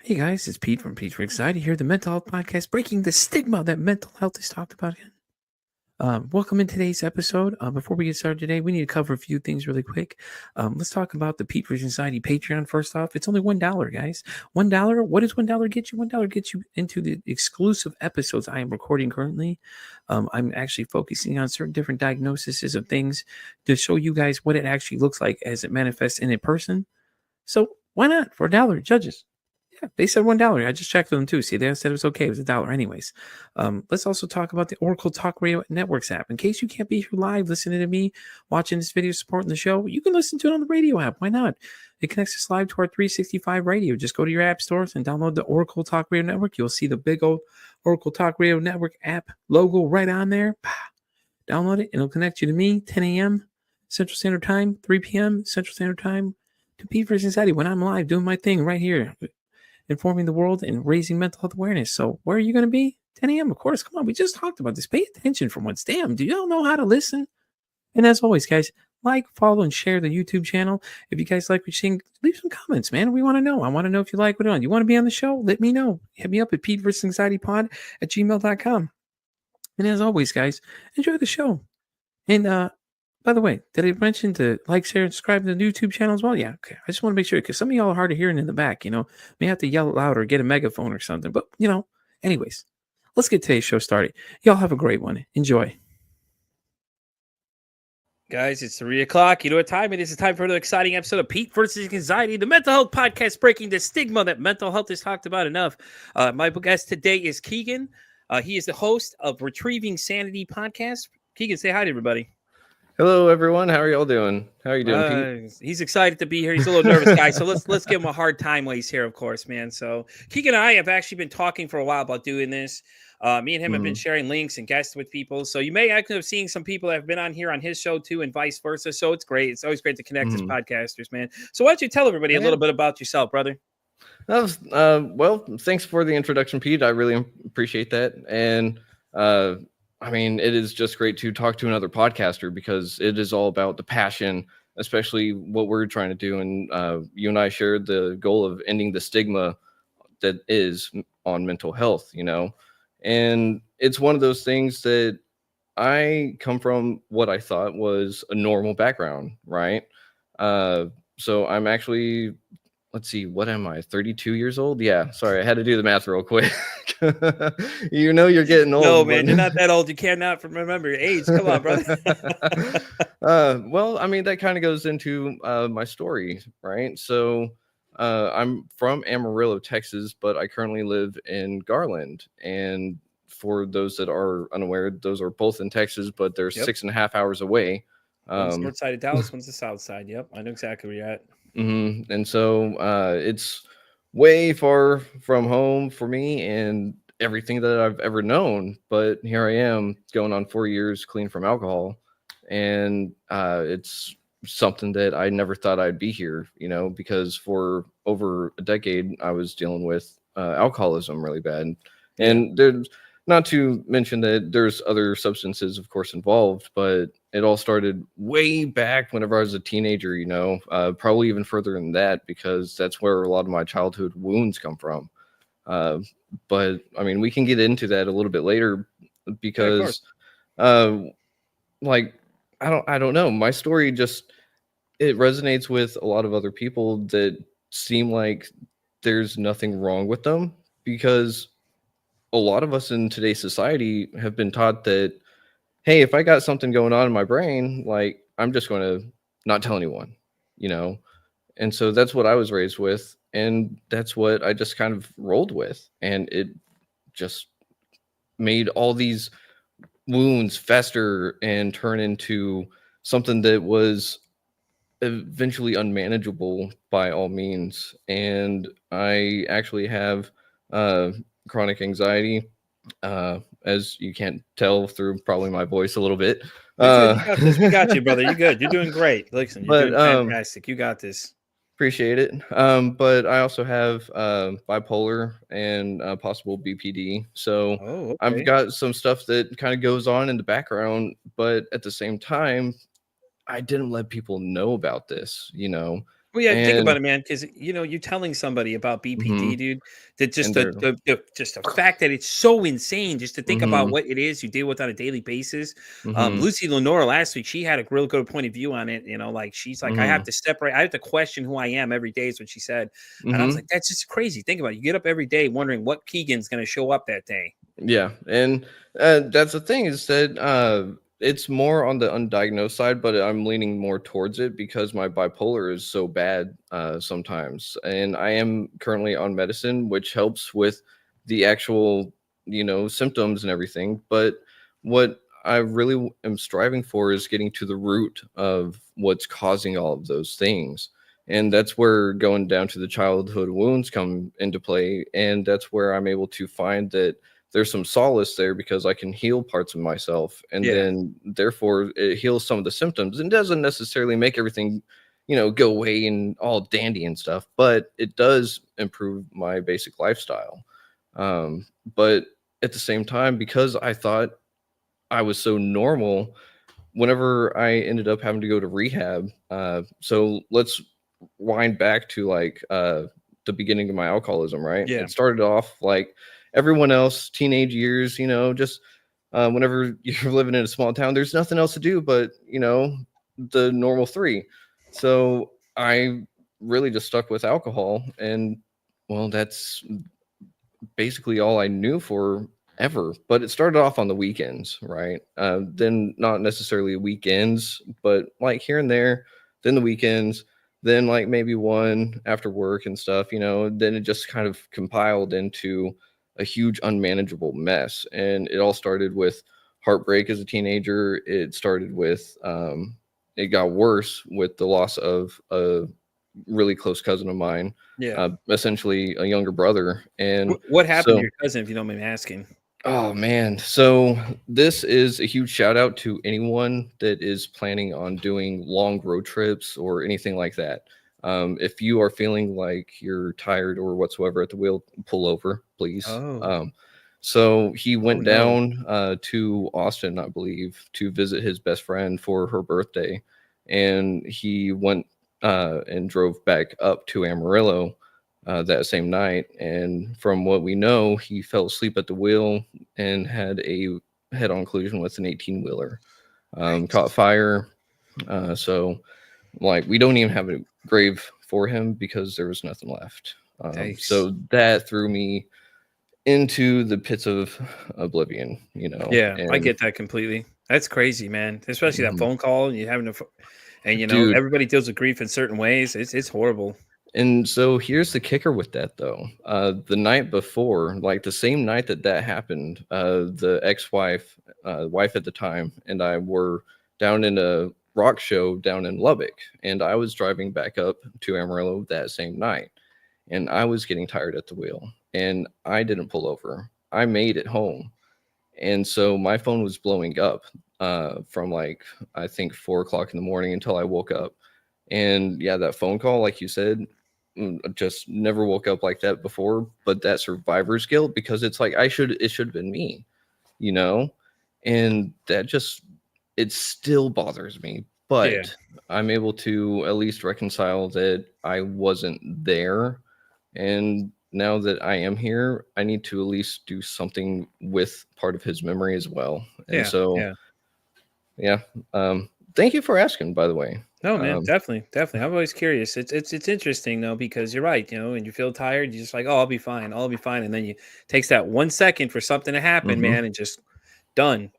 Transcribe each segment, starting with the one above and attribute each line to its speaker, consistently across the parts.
Speaker 1: Hey guys, it's Pete from Retrieving Sanity here, the mental health podcast, breaking the stigma that mental health is talked about again. Welcome in today's episode. Before we get started today, we need to cover a few things really quick. Let's talk about the Pete Retrieving Society Patreon first off. It's only $1, guys. $1. What does $1 get you? $1 gets you into the exclusive episodes I am recording currently. I'm actually focusing on certain different diagnoses of things to show you guys what it actually looks like as it manifests in a person. So why not for $1, judges? Yeah, they said $1. I just checked with them too. See, they said it was okay. It was $1 anyways. Let's also talk about the Oracle Talk Radio Networks app. In case you can't be here live listening to me, watching this video, supporting the show, you can listen to it on the radio app. Why not? It connects us live to our 365 radio. Just go to your app stores and download the Oracle Talk Radio Network. You'll see the big old Oracle Talk Radio Network app logo right on there. Download it. It'll connect you to me, 10 a.m. Central Standard Time, 3 p.m. Central Standard Time, to Pete for Society when I'm live doing my thing right here, informing the world and raising mental health awareness. So where are you going to be? 10 a.m. Of course. Come on. We just talked about this. Pay attention for once. Damn. Do y'all know how to listen? And as always, guys, like, follow, and share the YouTube channel. If you guys like what you're seeing, leave some comments, man. We want to know. I want to know if you like what you're on. You want to be on the show? Let me know. Hit me up at PeteVersusAnxietyPod@gmail.com. And as always, guys, enjoy the show. And by the way, did I mention to like, share, and subscribe to the YouTube channel as well? Yeah, okay. I just want to make sure because some of y'all are hard of hearing in the back, may have to yell loud or get a megaphone or something. But, anyways, let's get today's show started. Y'all have a great one. Enjoy. Guys, it's 3 o'clock. You know what time it is? It's time for another exciting episode of Pete versus Anxiety, the mental health podcast breaking the stigma that mental health is talked about enough. My guest today is Keegan. He is the host of Retrieving Sanity podcast. Keegan, say hi to everybody.
Speaker 2: Hello, everyone. How are y'all doing? How are you doing, Pete?
Speaker 1: He's excited to be here. He's a little nervous, guy. So let's give him a hard time while he's here, of course, man. So Keegan and I have actually been talking for a while about doing this. Me and him have been sharing links and guests with people. So you may actually have seen some people that have been on here on his show too, and vice versa. So it's great. It's always great to connect as podcasters, man. So why don't you tell everybody a little bit about yourself, brother?
Speaker 2: Well, thanks for the introduction, Pete. I really appreciate that. And I mean, it is just great to talk to another podcaster because it is all about the passion, especially what we're trying to do. And you and I shared the goal of ending the stigma that is on mental health, and it's one of those things that I come from what I thought was a normal background, right? So I'm actually, let's see, what am I, 32 years old? Yeah, sorry, I had to do the math real quick. You're getting old.
Speaker 1: No, man, you're not that old. You cannot remember your age. Come on, brother.
Speaker 2: Well, I mean, that kind of goes into my story, right? So I'm from Amarillo, Texas, but I currently live in Garland. And for those that are unaware, those are both in Texas, but they're 6.5 hours away.
Speaker 1: One's north side of Dallas, one's the south side. Yep, I know exactly where you're at.
Speaker 2: And so it's way far from home for me and everything that I've ever known. But here I am going on 4 years clean from alcohol. And it's something that I never thought I'd be here, because for over a decade, I was dealing with alcoholism really bad. And there's not to mention that there's other substances, of course, involved, but it all started way back whenever I was a teenager, probably even further than that, because that's where a lot of my childhood wounds come from. But I mean, we can get into that a little bit later because, I don't know. My story it resonates with a lot of other people that seem like there's nothing wrong with them, because a lot of us in today's society have been taught that, hey, if I got something going on in my brain, like, I'm just going to not tell anyone, And so that's what I was raised with. And that's what I just kind of rolled with. And it just made all these wounds fester and turn into something that was eventually unmanageable by all means. And I actually have chronic anxiety, as you can't tell through probably my voice a little bit.
Speaker 1: You got this. We got you, brother. You're good. You're doing great. Listen, you're doing fantastic. You got this.
Speaker 2: Appreciate it. But I also have bipolar and possible BPD. So I've got some stuff that kind of goes on in the background, but at the same time, I didn't let people know about this,
Speaker 1: Well, yeah, think about
Speaker 2: And
Speaker 1: it, man, because you're telling somebody about BPD,
Speaker 2: mhm,
Speaker 1: dude. That just
Speaker 2: and
Speaker 1: the,
Speaker 2: they're
Speaker 1: the the just the fact that it's so insane, just to think about
Speaker 2: mhm,
Speaker 1: what it is you deal with on a daily basis.
Speaker 2: mhm,
Speaker 1: Lucy Lenora last week, she had a real good point of view on it. Like she's like, I have
Speaker 2: mhm,
Speaker 1: to separate, I have to question who I am every day, is what she said, and I was like,
Speaker 2: mhm.
Speaker 1: that's just crazy. Think about it. You get up every day wondering what Keegan's going to show up that day.
Speaker 2: Yeah, and that's the thing is that it's more on the undiagnosed side, but I'm leaning more towards it because my bipolar is so bad sometimes, and I am currently on medicine, which helps with the actual symptoms and everything. But what I really am striving for is getting to the root of what's causing all of those things. And that's where going down to the childhood wounds come into play. And that's where I'm able to find that there's some solace there because I can heal parts of myself, and
Speaker 1: Yeah,
Speaker 2: then therefore it heals some of the symptoms and doesn't necessarily make everything, go away and all dandy and stuff, but it does improve my basic lifestyle. But at the same time, because I thought I was so normal, whenever I ended up having to go to rehab, so let's wind back to like the beginning of my alcoholism, right?
Speaker 1: yeah,
Speaker 2: It started off like everyone else, teenage years, just whenever you're living in a small town, there's nothing else to do but, the normal three. So I really just stuck with alcohol. And well, that's basically all I knew for ever. But it started off on the weekends, right? Then not necessarily weekends, but like here and there. Then the weekends. Then like maybe one after work and stuff. Then it just kind of compiled into a huge unmanageable mess. And it all started with heartbreak as a teenager. It started with it got worse with the loss of a really close cousin of mine,
Speaker 1: yeah.
Speaker 2: essentially a younger brother. And
Speaker 1: What happened to
Speaker 2: so,
Speaker 1: your cousin, if you don't mind me asking?
Speaker 2: oh man, so this is a huge shout out to anyone that is planning on doing long road trips or anything like that. If you are feeling like you're tired or whatsoever at the wheel, pull over, please.
Speaker 1: Oh,
Speaker 2: So he
Speaker 1: oh
Speaker 2: went
Speaker 1: no.
Speaker 2: down to Austin, I believe, to visit his best friend for her birthday, and he went and drove back up to Amarillo that same night. And from what we know, he fell asleep at the wheel and had a head-on collision with an 18-wheeler. Caught
Speaker 1: Yikes.
Speaker 2: fire. So, like, we don't even have a grave for him because there was nothing left.
Speaker 1: Yikes.
Speaker 2: So that threw me into the pits of oblivion,
Speaker 1: Yeah, I
Speaker 2: and
Speaker 1: get that completely. That's crazy, man. Especially that
Speaker 2: mhm.
Speaker 1: phone call and you having to, and
Speaker 2: Dude.
Speaker 1: everybody deals with grief in certain ways. It's horrible.
Speaker 2: And so here's the kicker with that, though. The night before, like the same night that that happened, the ex-wife, wife at the time, and I were down in a rock show down in Lubbock, and I was driving back up to Amarillo that same night, and I was getting tired at the wheel, and I didn't pull over. I made it home, and so my phone was blowing up from like I think 4 o'clock in the morning until I woke up. And yeah, that phone call, like you said, I just never woke up like that before. But that survivor's guilt, because it's like it should have been me, you know, and that just it still bothers me.
Speaker 1: Yeah,
Speaker 2: But I'm able to at least reconcile that I wasn't there, and now that I am here, I need to at least do something with part of his memory as well. And
Speaker 1: yeah,
Speaker 2: so,
Speaker 1: yeah.
Speaker 2: yeah. Thank you for asking, by the way.
Speaker 1: No, man,
Speaker 2: Um,
Speaker 1: definitely, definitely. I'm always curious. It's interesting though, because you're right. And you feel tired, you're just like, oh, I'll be fine, I'll be fine, and then you takes that 1 second for something to happen,
Speaker 2: mhm,
Speaker 1: man, and just done.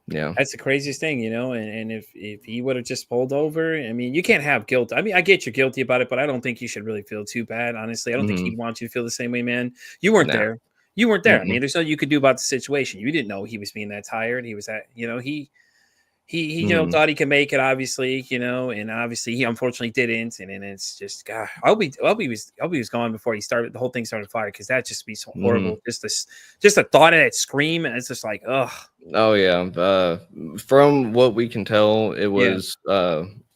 Speaker 2: yeah.
Speaker 1: That's the craziest thing. And if he would have just pulled over, I mean, you can't have guilt. I mean, I get you're guilty about it, but I don't think you should really feel too bad. Honestly, I don't think
Speaker 2: Mhm.
Speaker 1: he'd want you to feel the same way, man. You weren't
Speaker 2: Nah.
Speaker 1: there. You weren't there. I
Speaker 2: Mm-mm.
Speaker 1: mean, there's nothing you could do about the situation. You didn't know he was being that tired. He was that. He
Speaker 2: Mhm.
Speaker 1: thought he could make it, obviously, and obviously he unfortunately didn't. And then it's just, God, I hope he was gone before he started the whole thing started fire, because that just be so
Speaker 2: Mhm.
Speaker 1: horrible. Just the thought of that scream, and it's just like, ugh,
Speaker 2: Oh yeah. From what we can tell, it
Speaker 1: yeah,
Speaker 2: was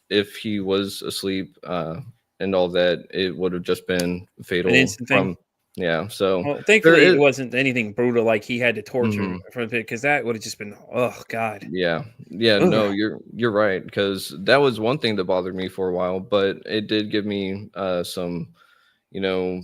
Speaker 2: if he was asleep and all that, it would have just been
Speaker 1: an
Speaker 2: fatal
Speaker 1: instant thing.
Speaker 2: from. Yeah. So
Speaker 1: Well,
Speaker 2: there
Speaker 1: thankfully,
Speaker 2: is.
Speaker 1: it wasn't anything brutal like he had to torture
Speaker 2: Mhm.
Speaker 1: for because that would have just been, oh God.
Speaker 2: Yeah. Yeah,
Speaker 1: Ugh.
Speaker 2: no, you're right, because that was one thing that bothered me for a while, but it did give me some, you know,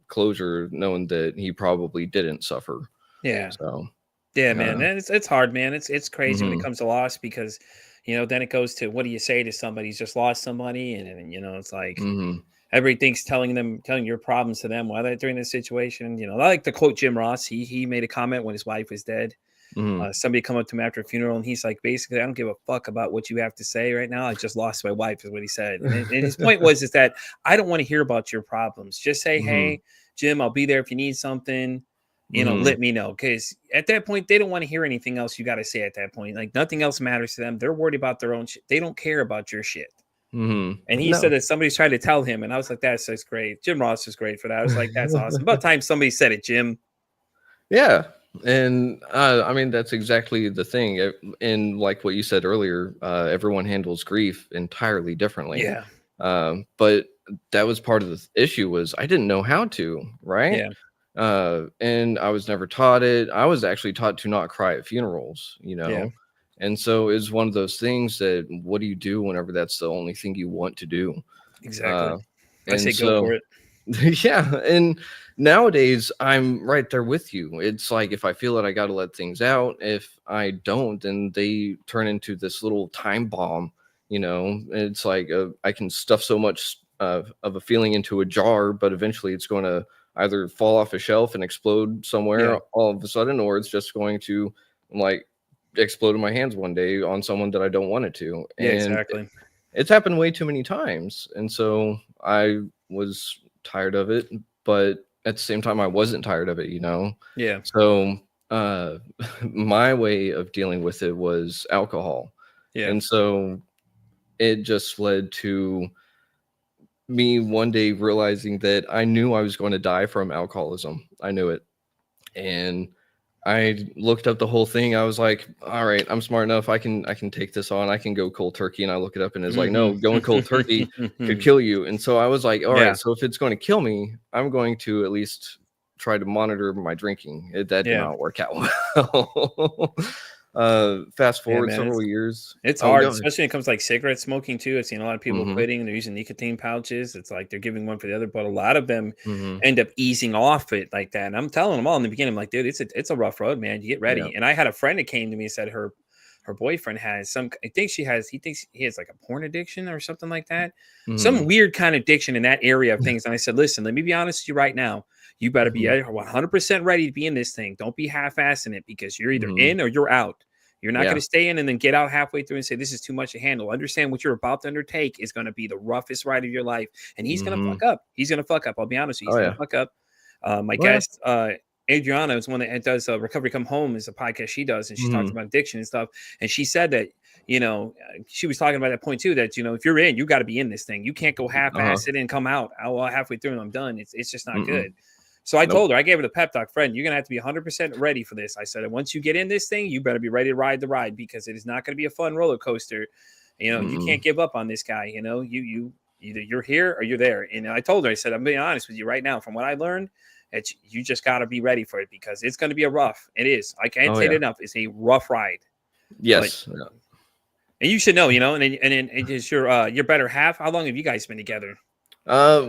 Speaker 2: closure knowing that he probably didn't suffer.
Speaker 1: Yeah.
Speaker 2: So,
Speaker 1: Yeah, man.
Speaker 2: uh,
Speaker 1: And it's hard, man. It's crazy when it
Speaker 2: mhm,
Speaker 1: comes to loss because, then it goes to what do you say to somebody who's just lost somebody, and it's like
Speaker 2: mhm,
Speaker 1: everything's telling your problems to them while they're during this situation. I like to quote Jim Ross. He made a comment when his wife was dead.
Speaker 2: mhm,
Speaker 1: Somebody come up to him after a funeral, and he's like, basically, I don't give a fuck about what you have to say right now. I just lost my wife, is what he said. And his point was is that I don't want to hear about your problems. Just say,
Speaker 2: mhm,
Speaker 1: hey, Jim, I'll be there if you need something.
Speaker 2: mhm,
Speaker 1: Let me know. Because at that point, they don't want to hear anything else you got to say at that point. Like nothing else matters to them. They're worried about their own shit. They don't care about your shit.
Speaker 2: mhm.
Speaker 1: And he said
Speaker 2: No.
Speaker 1: that somebody's trying to tell him, and I was like, that's great. Jim Ross is great for that. I was like, that's awesome. About time somebody said it, Jim.
Speaker 2: Yeah, and I mean that's exactly the thing. And like what you said earlier, everyone handles grief entirely differently.
Speaker 1: Yeah,
Speaker 2: But that was part of the issue was I didn't know how to, right?
Speaker 1: yeah,
Speaker 2: And I was never taught it. I was actually taught to not cry at funerals,
Speaker 1: yeah,
Speaker 2: and so it's one of those things that what do you do whenever that's the only thing you want to do?
Speaker 1: exactly.
Speaker 2: Uh,
Speaker 1: I
Speaker 2: and
Speaker 1: say go
Speaker 2: so
Speaker 1: for it.
Speaker 2: yeah, and nowadays I'm right there with you. It's like if I feel that I got to let things out, if I don't, then they turn into this little time bomb. It's like I can stuff so much of a feeling into a jar, but eventually it's going to either fall off a shelf and explode
Speaker 1: Yeah,
Speaker 2: somewhere all of a sudden, or it's just going to like explode in my hands one day on someone that I don't want it to.
Speaker 1: yeah,
Speaker 2: And
Speaker 1: exactly.
Speaker 2: it's happened way too many times. And so I was tired of it, but at the same time I wasn't tired of it.
Speaker 1: Yeah,
Speaker 2: So uh my way of dealing with it was alcohol.
Speaker 1: yeah,
Speaker 2: And so it just led to me one day realizing that I knew I was going to die from alcoholism. I knew it. And I looked up the whole thing. I was like, "All right, I'm smart enough. I can take this on. I can go cold turkey." And I look it up, and it's like, "No,
Speaker 1: hmm
Speaker 2: going cold turkey could kill you." And so I was like, "All right,
Speaker 1: yeah,
Speaker 2: so if it's going to kill me, I'm going to at least try to monitor my drinking." That did
Speaker 1: yeah,
Speaker 2: not work out well. Fast
Speaker 1: yeah,
Speaker 2: forward
Speaker 1: man.
Speaker 2: several
Speaker 1: It's
Speaker 2: years.
Speaker 1: it's
Speaker 2: Oh,
Speaker 1: hard,
Speaker 2: go ahead.
Speaker 1: especially when it comes to, like cigarette smoking too. I've seen a lot of people
Speaker 2: Mm-hmm.
Speaker 1: quitting. They're using nicotine pouches. It's like they're giving one for the other, but a lot of them
Speaker 2: Mm-hmm.
Speaker 1: end up easing off it like that. And I'm telling them all in the beginning, I'm like, dude, it's a rough road, man. You get
Speaker 2: Yeah.
Speaker 1: ready. And I had a friend that came to me and said her boyfriend has some. I think he thinks he has like a porn addiction or something like that. Some
Speaker 2: Mm-hmm.
Speaker 1: weird kind of addiction in that area of things. And I said, listen, let me be honest with you right now. You better be
Speaker 2: Mm-hmm.
Speaker 1: 100% ready to be in this thing. Don't be half-assing it because you're either
Speaker 2: Mm-hmm.
Speaker 1: in or you're out. You're not going
Speaker 2: Yeah.
Speaker 1: to stay in and then get out halfway through and say, this is too much to handle. Understand what you're about to undertake is going to be the roughest ride of your life. And he's going to
Speaker 2: Mm-hmm.
Speaker 1: fuck up. He's going to fuck up. I'll be honest with you. He's
Speaker 2: Oh
Speaker 1: going to
Speaker 2: yeah.
Speaker 1: fuck up. My
Speaker 2: Oh yeah.
Speaker 1: guest, Adriana, is one that does Recovery Come Home, is a podcast she does. And she talks
Speaker 2: Mm-hmm.
Speaker 1: about addiction and stuff. And she said that, she was talking about that point too, that, if you're in, you got to be in this thing. You can't go
Speaker 2: Uh-huh.
Speaker 1: half-ass it and come out. Oh, well, halfway through and I'm done. It's just not
Speaker 2: Mm-mm.
Speaker 1: good. So I
Speaker 2: Nope.
Speaker 1: told her, I gave her the pep talk, friend, you're going to have to be 100% ready for this. I said, once you get in this thing, you better be ready to ride the ride because it is not going to be a fun roller coaster. You
Speaker 2: Mm-mm.
Speaker 1: can't give up on this guy. You either you're here or you're there. And I told her, I said, I'm being honest with you right now. From what I learned, you just got to be ready for it because it's going to be a rough. It is. I can't
Speaker 2: Oh
Speaker 1: say it
Speaker 2: yeah.
Speaker 1: enough. It's a rough ride, but
Speaker 2: Yes.
Speaker 1: and you should know, and then it is your better half. How long have you guys been together?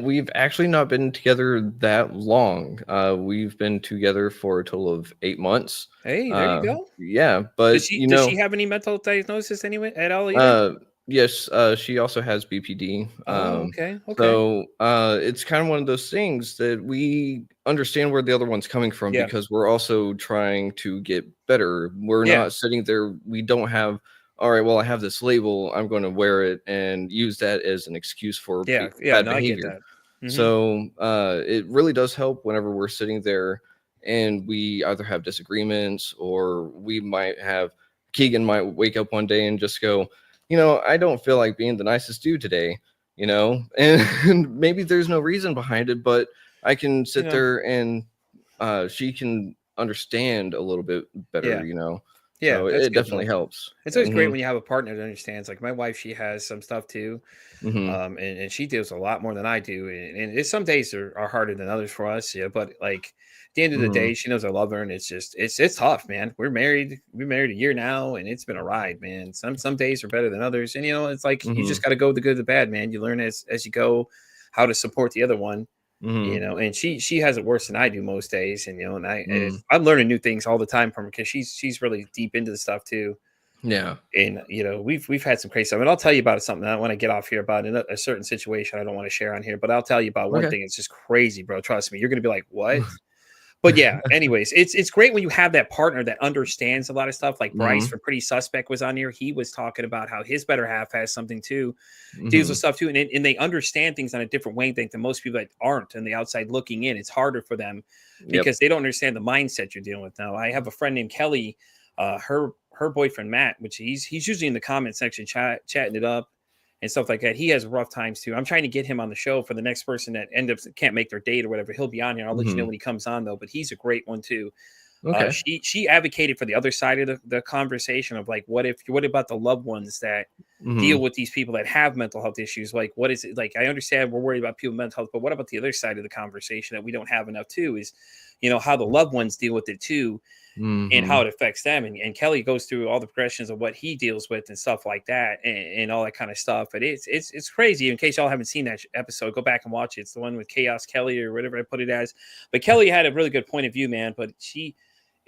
Speaker 2: We've actually not been together that long. We've been together for a total of 8 months.
Speaker 1: Hey, there you go.
Speaker 2: Yeah,
Speaker 1: Does
Speaker 2: but
Speaker 1: she have any mental diagnosis anyway at all either?
Speaker 2: uh, yes, she also has BPD.
Speaker 1: Oh, okay, okay.
Speaker 2: So it's kind of one of those things that we understand where the other one's coming from
Speaker 1: Yeah,
Speaker 2: because we're also trying to get better. We're
Speaker 1: yeah,
Speaker 2: not sitting there. We don't have. All right, well, I have this label. I'm going to wear it and use that as an excuse for
Speaker 1: yeah, yeah.
Speaker 2: bad
Speaker 1: No, I get
Speaker 2: behavior.
Speaker 1: that. Mhm.
Speaker 2: So it really does help whenever we're sitting there and we either have disagreements or we might have Keegan might wake up one day and just go, I don't feel like being the nicest dude today, and maybe there's no reason behind it, but I can sit
Speaker 1: Yeah,
Speaker 2: there and she can understand a little bit better,
Speaker 1: yeah. Yeah,
Speaker 2: So
Speaker 1: that's
Speaker 2: it
Speaker 1: good
Speaker 2: definitely
Speaker 1: though.
Speaker 2: helps.
Speaker 1: It's always great
Speaker 2: Hmm.
Speaker 1: when you have a partner that understands. Like my wife, she has some stuff too,
Speaker 2: Hmm.
Speaker 1: and she deals a lot more than I do, and it's, some days are harder than others for us. Yeah, but like at the end of the
Speaker 2: Hmm.
Speaker 1: day, she knows I love her, and it's just it's tough, man. We're married a year now, and it's been a ride, man. Some days are better than others, and it's like you
Speaker 2: Hmm.
Speaker 1: just got to go with the good, the bad, man. You learn as you go how to support the other one.
Speaker 2: Hmm.
Speaker 1: And she has it worse than I do most days, and
Speaker 2: Hmm.
Speaker 1: I'm learning new things all the time from her because she's really deep into the stuff too.
Speaker 2: Yeah.
Speaker 1: And we've had some crazy stuff, and I'll tell you about something I want to get off here about a certain situation I don't want to share on here, but I'll tell you about one
Speaker 2: Okay.
Speaker 1: thing. It's just crazy, bro. Trust me, you're gonna be like, what? But yeah, anyways, it's great when you have that partner that understands a lot of stuff. Like Bryce
Speaker 2: Hmm.
Speaker 1: from Pretty Suspect was on here. He was talking about how his better half has something too, deals with
Speaker 2: Hmm.
Speaker 1: stuff too, and they understand things on a different wavelength than most people that aren't on the outside looking in. It's harder for them
Speaker 2: Yep.
Speaker 1: because they don't understand the mindset you're dealing with. Now, I have a friend named Kelly, her boyfriend Matt, which he's usually in the comment section chatting it up and stuff like that. He has rough times too. I'm trying to get him on the show for the next person that end up can't make their date or whatever. He'll be on here. I'll let you know
Speaker 2: Hmm.
Speaker 1: when he comes on though. But he's a great one too.
Speaker 2: Okay.
Speaker 1: She advocated for the other side of the conversation of like, what about the loved ones that deal
Speaker 2: Hmm.
Speaker 1: with these people that have mental health issues? Like, what is it like? I understand we're worried about people with mental health, but what about the other side of the conversation that we don't have enough too? Is how the loved ones deal with it too, and how
Speaker 2: Hmm.
Speaker 1: it affects them. And Kelly goes through all the progressions of what he deals with and stuff like that, and all that kind of stuff. But it's crazy. In case y'all haven't seen that episode, go back and watch it. It's the one with Chaos Kelly or whatever I put it as. But Kelly had a really good point of view, man. But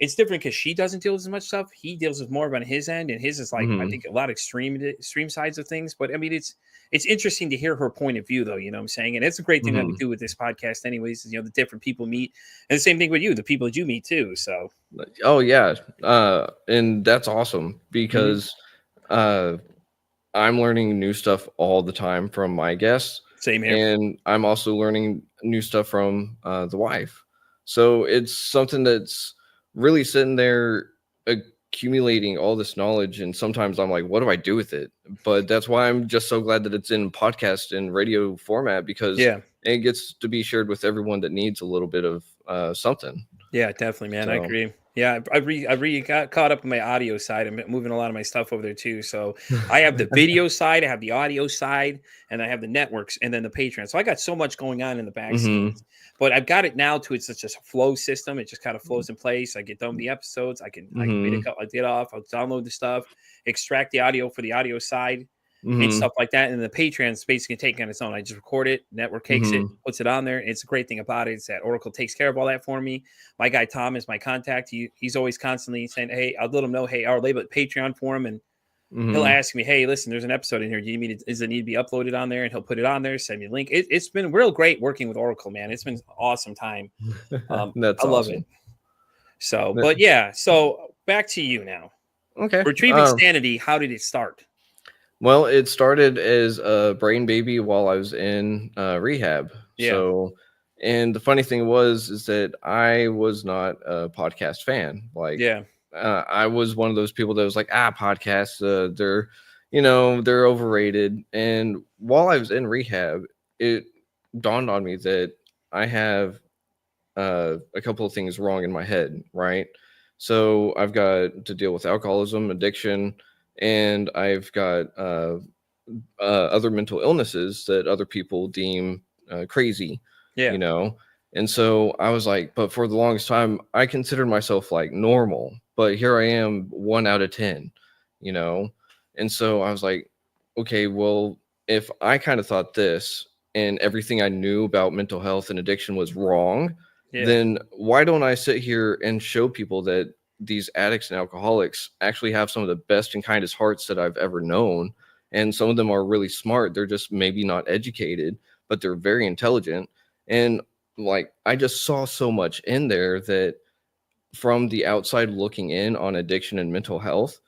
Speaker 1: it's different because she doesn't deal with as much stuff. He deals with more on his end, and his is like I
Speaker 2: Hmm.
Speaker 1: think a lot of extreme sides of things. But I mean, it's interesting to hear her point of view, though. You know what I'm saying? And it's a great thing that we
Speaker 2: Hmm.
Speaker 1: do with this podcast, anyways. Is, the different people meet, and the same thing with you, the people that you meet too. So,
Speaker 2: Oh yeah. And that's awesome
Speaker 1: mhm.
Speaker 2: because uh I'm learning new stuff all the time from my guests,
Speaker 1: Same here.
Speaker 2: and I'm also learning new stuff from the wife. So it's something that's really sitting there accumulating all this knowledge. And sometimes I'm like, what do I do with it? But that's why I'm just so glad that it's in podcast and radio format because
Speaker 1: Yeah.
Speaker 2: it gets to be shared with everyone that needs a little bit of something.
Speaker 1: Yeah, definitely, man. I
Speaker 2: So,
Speaker 1: agree. Yeah, I got caught up in my audio side. I'm moving a lot of my stuff over there too. So I have the video side, I have the audio side, and I have the networks, and then the Patreon. So I got so much going on in the back
Speaker 2: hmm.
Speaker 1: scenes. But I've got it now to it's such a flow system. It just kind of flows in place. I get done with the episodes. I can read a
Speaker 2: Hmm.
Speaker 1: couple. I get off. I'll download the stuff, extract the audio for the audio side, and
Speaker 2: Hmm.
Speaker 1: stuff like that. And the Patreon's basically taking on its own. I just record it, network takes it,
Speaker 2: Hmm.
Speaker 1: puts it on there. And it's a great thing about it is that Oracle takes care of all that for me. My guy Tom is my contact. He's always constantly saying, "Hey, I'll let him know. Hey, I'll label it Patreon for him, and he'll
Speaker 2: Hmm.
Speaker 1: ask me, "Hey, listen, there's an episode in here. Do you need does it need to be uploaded on there?" And he'll put it on there. Send me a link. It's been real great working with Oracle, man. It's been an awesome time.
Speaker 2: That's
Speaker 1: I love it.
Speaker 2: awesome.
Speaker 1: So,
Speaker 2: Th-
Speaker 1: but yeah. So back to you now.
Speaker 2: Okay.
Speaker 1: Retrieving Sanity. How did it start?
Speaker 2: Well, it started as a brain baby while I was in rehab.
Speaker 1: Yeah.
Speaker 2: So, and the funny thing was, is that I was not a podcast fan. Like,
Speaker 1: Yeah.
Speaker 2: I was one of those people that was like, podcasts, they're overrated. And while I was in rehab, it dawned on me that I have a couple of things wrong in my head, right? So I've got to deal with alcoholism, addiction, and I've got other mental illnesses that other people deem crazy,
Speaker 1: Yeah.
Speaker 2: you know? And so I was like, but for the longest time, I considered myself like normal, but here I am 1 out of 10, you know? And so I was like, okay, well, if I kind of thought this and everything I knew about mental health and addiction was wrong,
Speaker 1: Yeah.
Speaker 2: then why don't I sit here and show people that these addicts and alcoholics actually have some of the best and kindest hearts that I've ever known, and some of them are really smart. They're just maybe not educated, but they're very intelligent. And like I just saw so much in there that from the outside looking in on addiction and mental health,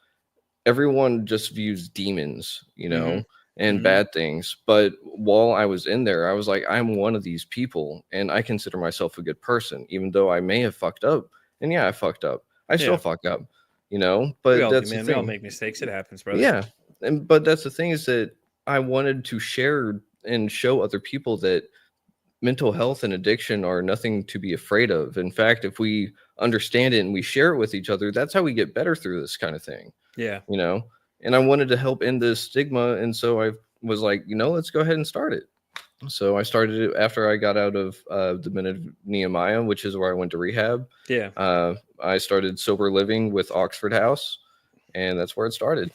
Speaker 2: everyone just views demons,
Speaker 1: Mm-hmm.
Speaker 2: and
Speaker 1: Mm-hmm.
Speaker 2: bad things. But while I was in there, I was like, I'm one of these people, and I consider myself a good person, even though I may have fucked up. And yeah, I fucked up. I still
Speaker 1: Yeah.
Speaker 2: fuck up,
Speaker 1: We
Speaker 2: but
Speaker 1: all do,
Speaker 2: that's the
Speaker 1: man. We all
Speaker 2: thing.
Speaker 1: make mistakes. It happens, brother.
Speaker 2: Yeah. But that's the thing is that I wanted to share and show other people that mental health and addiction are nothing to be afraid of. In fact, if we understand it and we share it with each other, that's how we get better through this kind of thing.
Speaker 1: Yeah.
Speaker 2: You know, and I wanted to help end this stigma. And so I was like, let's go ahead and start it. So I started it after I got out of the Men of Nehemiah, which is where I went to rehab.
Speaker 1: Yeah.
Speaker 2: I started sober living with Oxford House, and that's where it started.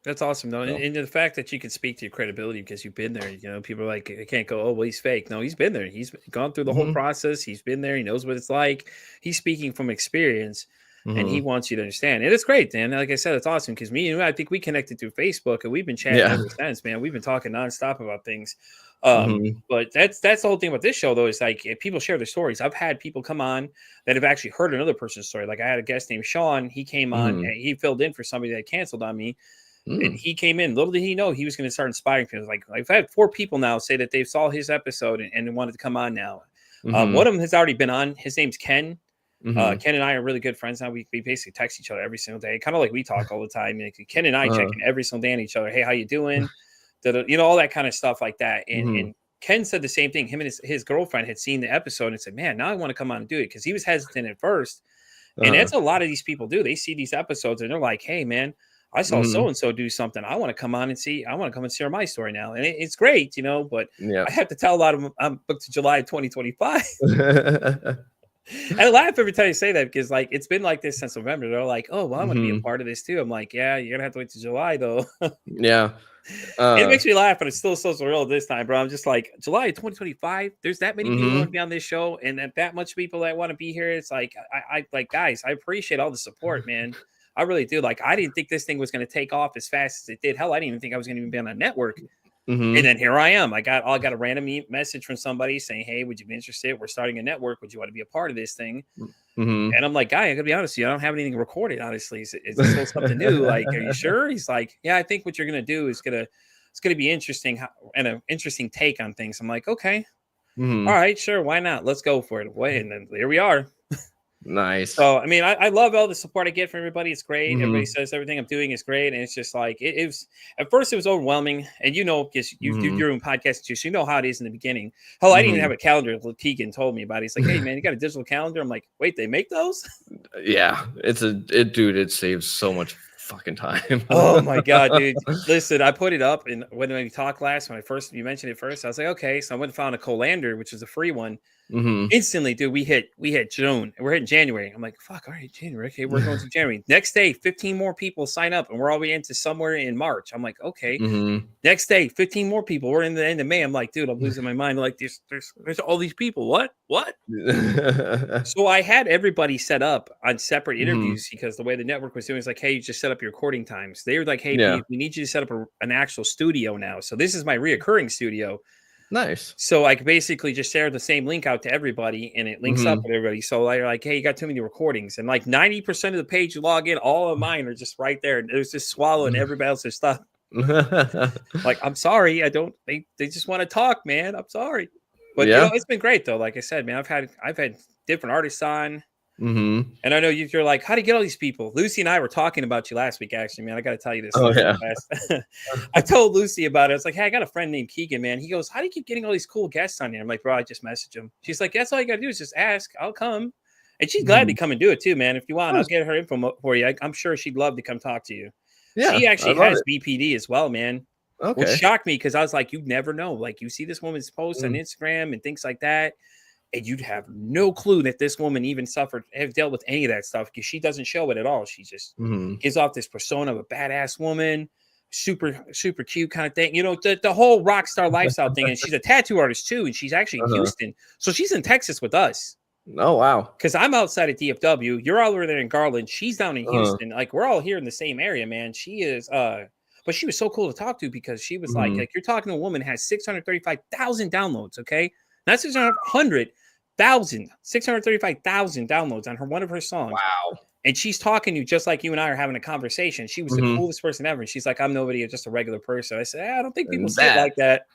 Speaker 1: That's awesome, though.
Speaker 2: So.
Speaker 1: And the fact that you can speak to your credibility because you've been there, people are like, I can't go, oh, well, he's fake. No, he's been there. He's gone through the whole process. He's been there. He knows what it's like. He's speaking from experience, and he wants you to understand. And it's great, man. Like I said, it's awesome because me and you, I think we connected through Facebook, and we've been chatting ever since, man. We've been talking nonstop about things. But that's the whole thing about this show, though, is like if people share their stories. I've had people come on that have actually heard another person's story. Like I had a guest named Sean. He came on and he filled in for somebody that canceled on me. And he came in. Little did he know he was going to start inspiring people. Like I've had 4 people now say that they saw his episode and wanted to come on now. One of them has already been on. His name's Ken. Ken and I are really good friends now. We basically text each other every single day, kind of like we talk all the time. Ken and I check in every single day on each other. Hey, how you doing? All that kind of stuff like that. And Ken said the same thing. Him and his girlfriend had seen the episode and said, man, now I want to come on and do it, because he was hesitant at first. And that's a lot of these people do. They see these episodes and they're like, hey, man, I saw so-and-so do something. I want to come on and see. I want to come and share my story now. And it's great, but I have to tell a lot of them I'm booked to July 2025. And I laugh every time you say that, because like it's been like this since November. They're like, oh, well, I want to be a part of this too. I'm like, yeah, you're going to have to wait to July, though.
Speaker 2: Yeah.
Speaker 1: It makes me laugh, but it's still so surreal this time, bro. I'm just like, July 2025. There's that many people want to be on this show, and that much people that want to be here. It's like, I like, guys, I appreciate all the support, man. I really do. Like, I didn't think this thing was going to take off as fast as it did. Hell, I didn't even think I was going to be on a network. And then here I am. I got a random message from somebody saying, hey, would you be interested? We're starting a network. Would you want to be a part of this thing? And I'm like, guy, I gotta be honest with you, I don't have anything recorded, honestly. Is it still something new? Like, are you sure? He's like, yeah, I think what you're gonna do is it's gonna be interesting and an interesting take on things. I'm like, okay, all right, sure, why not? Let's go for it. And then here we are.
Speaker 2: Nice.
Speaker 1: So, I mean, I love all the support I get from everybody. It's great. Everybody says everything I'm doing is great. And it's just like, it was, at first it was overwhelming. And because you do your own podcast too, so you know how it is in the beginning. Hell, I didn't even have a calendar. Keegan told me about it. He's like, hey, man, you got a digital calendar? I'm like, wait, they make those?
Speaker 2: Yeah, it saves so much fucking time.
Speaker 1: Oh my God, dude. Listen, I put it up, and when we talked last, you mentioned it first, I was like, okay. So I went and found a colander, which is a free one. Instantly, dude, we hit June, and we're hitting January. I'm like, fuck, all right, January. Okay, we're going to January. Next day, 15 more people sign up, and we're already into somewhere in March. I'm like, okay. Next day, 15 more people. We're in the end of May. I'm like, dude, I'm losing my mind. Like, there's all these people. What? So I had everybody set up on separate interviews, because the way the network was doing is like, hey, you just set up your recording times. They were like, hey, we need you to set up an actual studio now. So this is my reoccurring studio.
Speaker 2: Nice.
Speaker 1: So I could basically just share the same link out to everybody, and it links up with everybody. So they're like, hey, you got too many recordings. And like 90% of the page you log in, all of mine are just right there. There's just swallowing everybody else's stuff. Like, I'm sorry. They just want to talk, man. I'm sorry. But it's been great though. Like I said, man, I've had different artists on. And I know you're like, how do you get all these people? Lucy and I were talking about you last week, actually, man. I got to tell you this. I told Lucy about it. I was like, hey, I got a friend named Keegan, man. He goes, how do you keep getting all these cool guests on here? I'm like, bro, I just messaged him. She's like, that's all you got to do is just ask. I'll come. And she's glad to come and do it too, man. If you want, I'll get her info for you. I'm sure she'd love to come talk to you. Yeah, she actually has BPD as well, man. Okay. Which shocked me, because I was like, you never know. Like, you see this woman's posts on Instagram and things like that, and you'd have no clue that this woman even have dealt with any of that stuff, because she doesn't show it at all. She just gives off this persona of a badass woman, super, super cute kind of thing. The whole rock star lifestyle thing. And she's a tattoo artist too. And she's actually in Houston. So she's in Texas with us.
Speaker 2: Oh, wow.
Speaker 1: Because I'm outside of DFW. You're all over there in Garland. She's down in Houston. Like, we're all here in the same area, man. She is, but she was so cool to talk to, because she was like, you're talking to a woman who has 635,000 downloads, okay? Not 635,000 downloads on one of her songs. Wow. And she's talking to you just like you and I are having a conversation. She was the coolest person ever. And she's like, I'm nobody, just a regular person. I said, I don't think people say it like that.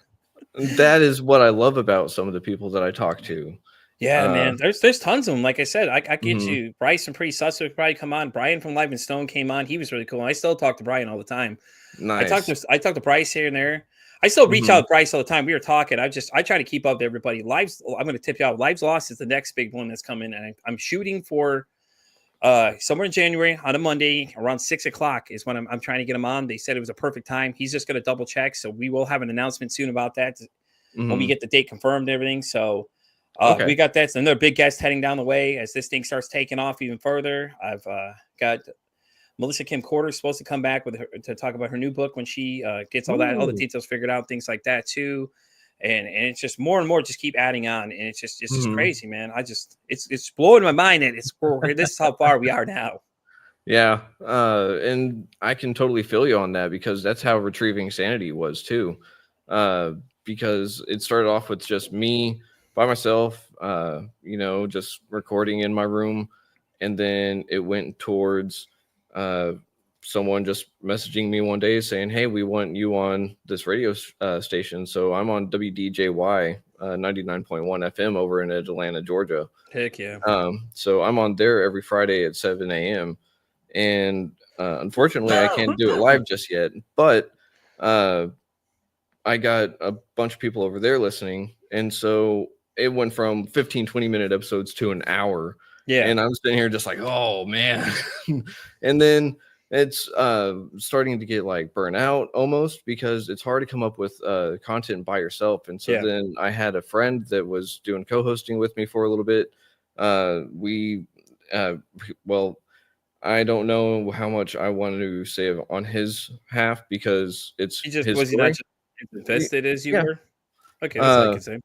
Speaker 2: That is what I love about some of the people that I talk to.
Speaker 1: Yeah, man. There's tons of them. Like I said, I get you. Bryce from Pretty Suspect probably come on. Brian from Live and Stone came on. He was really cool. I still talk to Brian all the time. Nice. I talk to Bryce here and there. I still reach
Speaker 2: Mhm.
Speaker 1: out to Bryce all the time. We were talking. I try to keep up to everybody. Lives. I'm going to tip you out. Lives Lost is the next big one that's coming, and I'm shooting for somewhere in January on a Monday around 6 o'clock is when I'm trying to get him on. They said it was a perfect time. He's just going to double check, so we will have an announcement soon about that when we
Speaker 2: Mhm.
Speaker 1: get the date confirmed and everything. So we
Speaker 2: Okay.
Speaker 1: got that. So another big guest heading down the way as this thing starts taking off even further. I've got Melissa Kim Porter is supposed to come back with her to talk about her new book when she gets all the
Speaker 2: Ooh.
Speaker 1: details figured out, things like that too. And it's just more and more just keep adding on, and it's just
Speaker 2: Mhm.
Speaker 1: crazy, man. It's blowing my mind that this is how far we are now.
Speaker 2: Yeah, and I can totally feel you on that because that's how Retrieving Sanity was too. Uh, because it started off with just me by myself, just recording in my room, and then it went towards uh, someone just messaging me one day saying, "Hey, we want you on this radio station." So I'm on WDJY 99.1 FM over in Atlanta, Georgia.
Speaker 1: Heck yeah.
Speaker 2: So I'm on there every Friday at 7 a.m. And unfortunately, I can't do it live just yet. But uh, I got a bunch of people over there listening, and so it went from 15, 20-minute episodes to an hour.
Speaker 1: Yeah.
Speaker 2: And I'm sitting here just like, oh man. And then it's starting to get like burnout almost because it's hard to come up with content by yourself. And so
Speaker 1: Yeah.
Speaker 2: then I had a friend that was doing co-hosting with me for a little bit. We well, I don't know how much I want to say on his half because it's his
Speaker 1: Was he not
Speaker 2: story.
Speaker 1: just as invested as you
Speaker 2: Yeah.
Speaker 1: were? Okay, that's all I
Speaker 2: Uh,
Speaker 1: can say.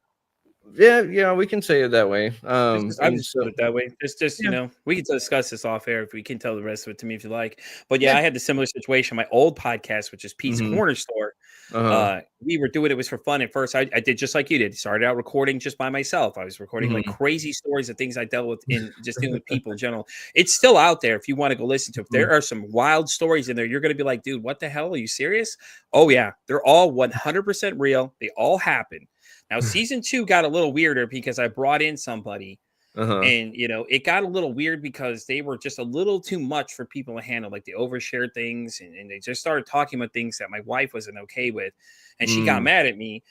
Speaker 2: yeah, we can say it that way.
Speaker 1: I'm
Speaker 2: And
Speaker 1: just put
Speaker 2: so
Speaker 1: it that way. It's just,
Speaker 2: yeah.
Speaker 1: we can discuss this off air if we can tell the rest of it to me if you like. But yeah,
Speaker 2: Yeah.
Speaker 1: I had the similar situation. My old podcast, which is Pete's
Speaker 2: Mhm.
Speaker 1: Corner Store.
Speaker 2: Uh-huh.
Speaker 1: We were doing it was for fun at first. I did just like you did. Started out recording just by myself. I was recording like
Speaker 2: Mhm.
Speaker 1: crazy stories of things I dealt with in just dealing with people in general. It's still out there if you want to go listen to it.
Speaker 2: Mhm.
Speaker 1: There are some wild stories in there. You're gonna be like, dude, what the hell? Are you serious? Oh yeah, they're all 100% real. They all happen. Now, season 2 got a little weirder because I brought in somebody
Speaker 2: Uh-huh.
Speaker 1: and it got a little weird because they were just a little too much for people to handle. Like they overshared things and they just started talking about things that my wife wasn't okay with. And she got
Speaker 2: Mm.
Speaker 1: mad at me.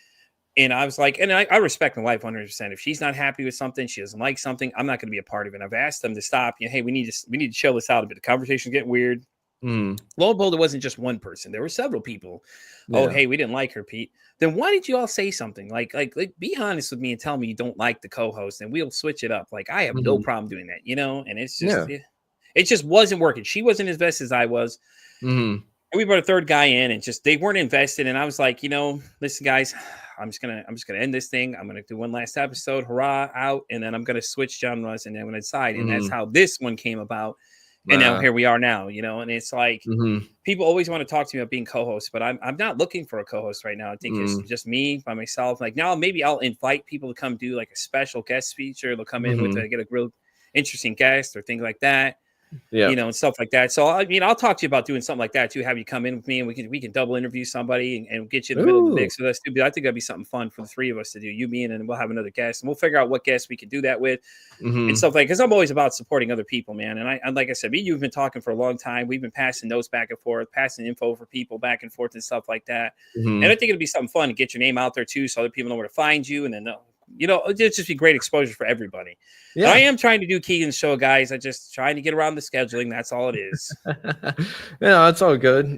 Speaker 1: And I was like, and I respect my wife 100%. If she's not happy with something, she doesn't like something, I'm not going to be a part of it. I've asked them to stop. Hey, we need to chill this out a bit. The conversation's getting weird.
Speaker 2: Mm.
Speaker 1: Lo and behold, it wasn't just one person. There were several people. Oh,
Speaker 2: Yeah.
Speaker 1: hey, we didn't like her, Pete. Then why did you all say something? Like, be honest with me and tell me you don't like the co-host, and we'll switch it up. Like, I have no
Speaker 2: Mhm.
Speaker 1: problem doing that, And it's just,
Speaker 2: Yeah.
Speaker 1: it just wasn't working. She wasn't as best as I was,
Speaker 2: Mhm.
Speaker 1: and we brought a third guy in, and just they weren't invested. And I was like, listen, guys, I'm just gonna end this thing. I'm gonna do one last episode, hurrah, out, and then I'm gonna switch genres, and then I'm gonna decide. And that's
Speaker 2: Mhm.
Speaker 1: how this one came about. And now
Speaker 2: Nah.
Speaker 1: here we are now, and it's like
Speaker 2: Mhm.
Speaker 1: people always want to talk to me about being co-host, but I'm not looking for a co-host right now. I think it's
Speaker 2: Mm.
Speaker 1: just me by myself. Like now, maybe I'll invite people to come do like a special guest feature. They'll come in with
Speaker 2: Mhm.
Speaker 1: get a real interesting guest or things like that,
Speaker 2: Yep.
Speaker 1: and stuff like that. So I'll talk to you about doing something like that too. Have you come in with me and we can double interview somebody and get you in the middle of the
Speaker 2: Ooh.
Speaker 1: mix with us too. I think that'd be something fun for the three of us to do. You, me, and then we'll have another guest and we'll figure out what guests we can do that with and
Speaker 2: Mhm.
Speaker 1: stuff like. Because I'm always about supporting other people, man. And like I said, me and you've been talking for a long time. We've been passing notes back and forth, passing info for people back and forth and stuff like that. And I
Speaker 2: Mhm.
Speaker 1: think it'd be something fun to get your name out there too, so other people know where to find you, and then it'll just be great exposure for everybody. And I
Speaker 2: Yeah.
Speaker 1: am trying to do Keegan's show, guys. I just trying to get around the scheduling. That's all it is.
Speaker 2: Yeah, it's all good.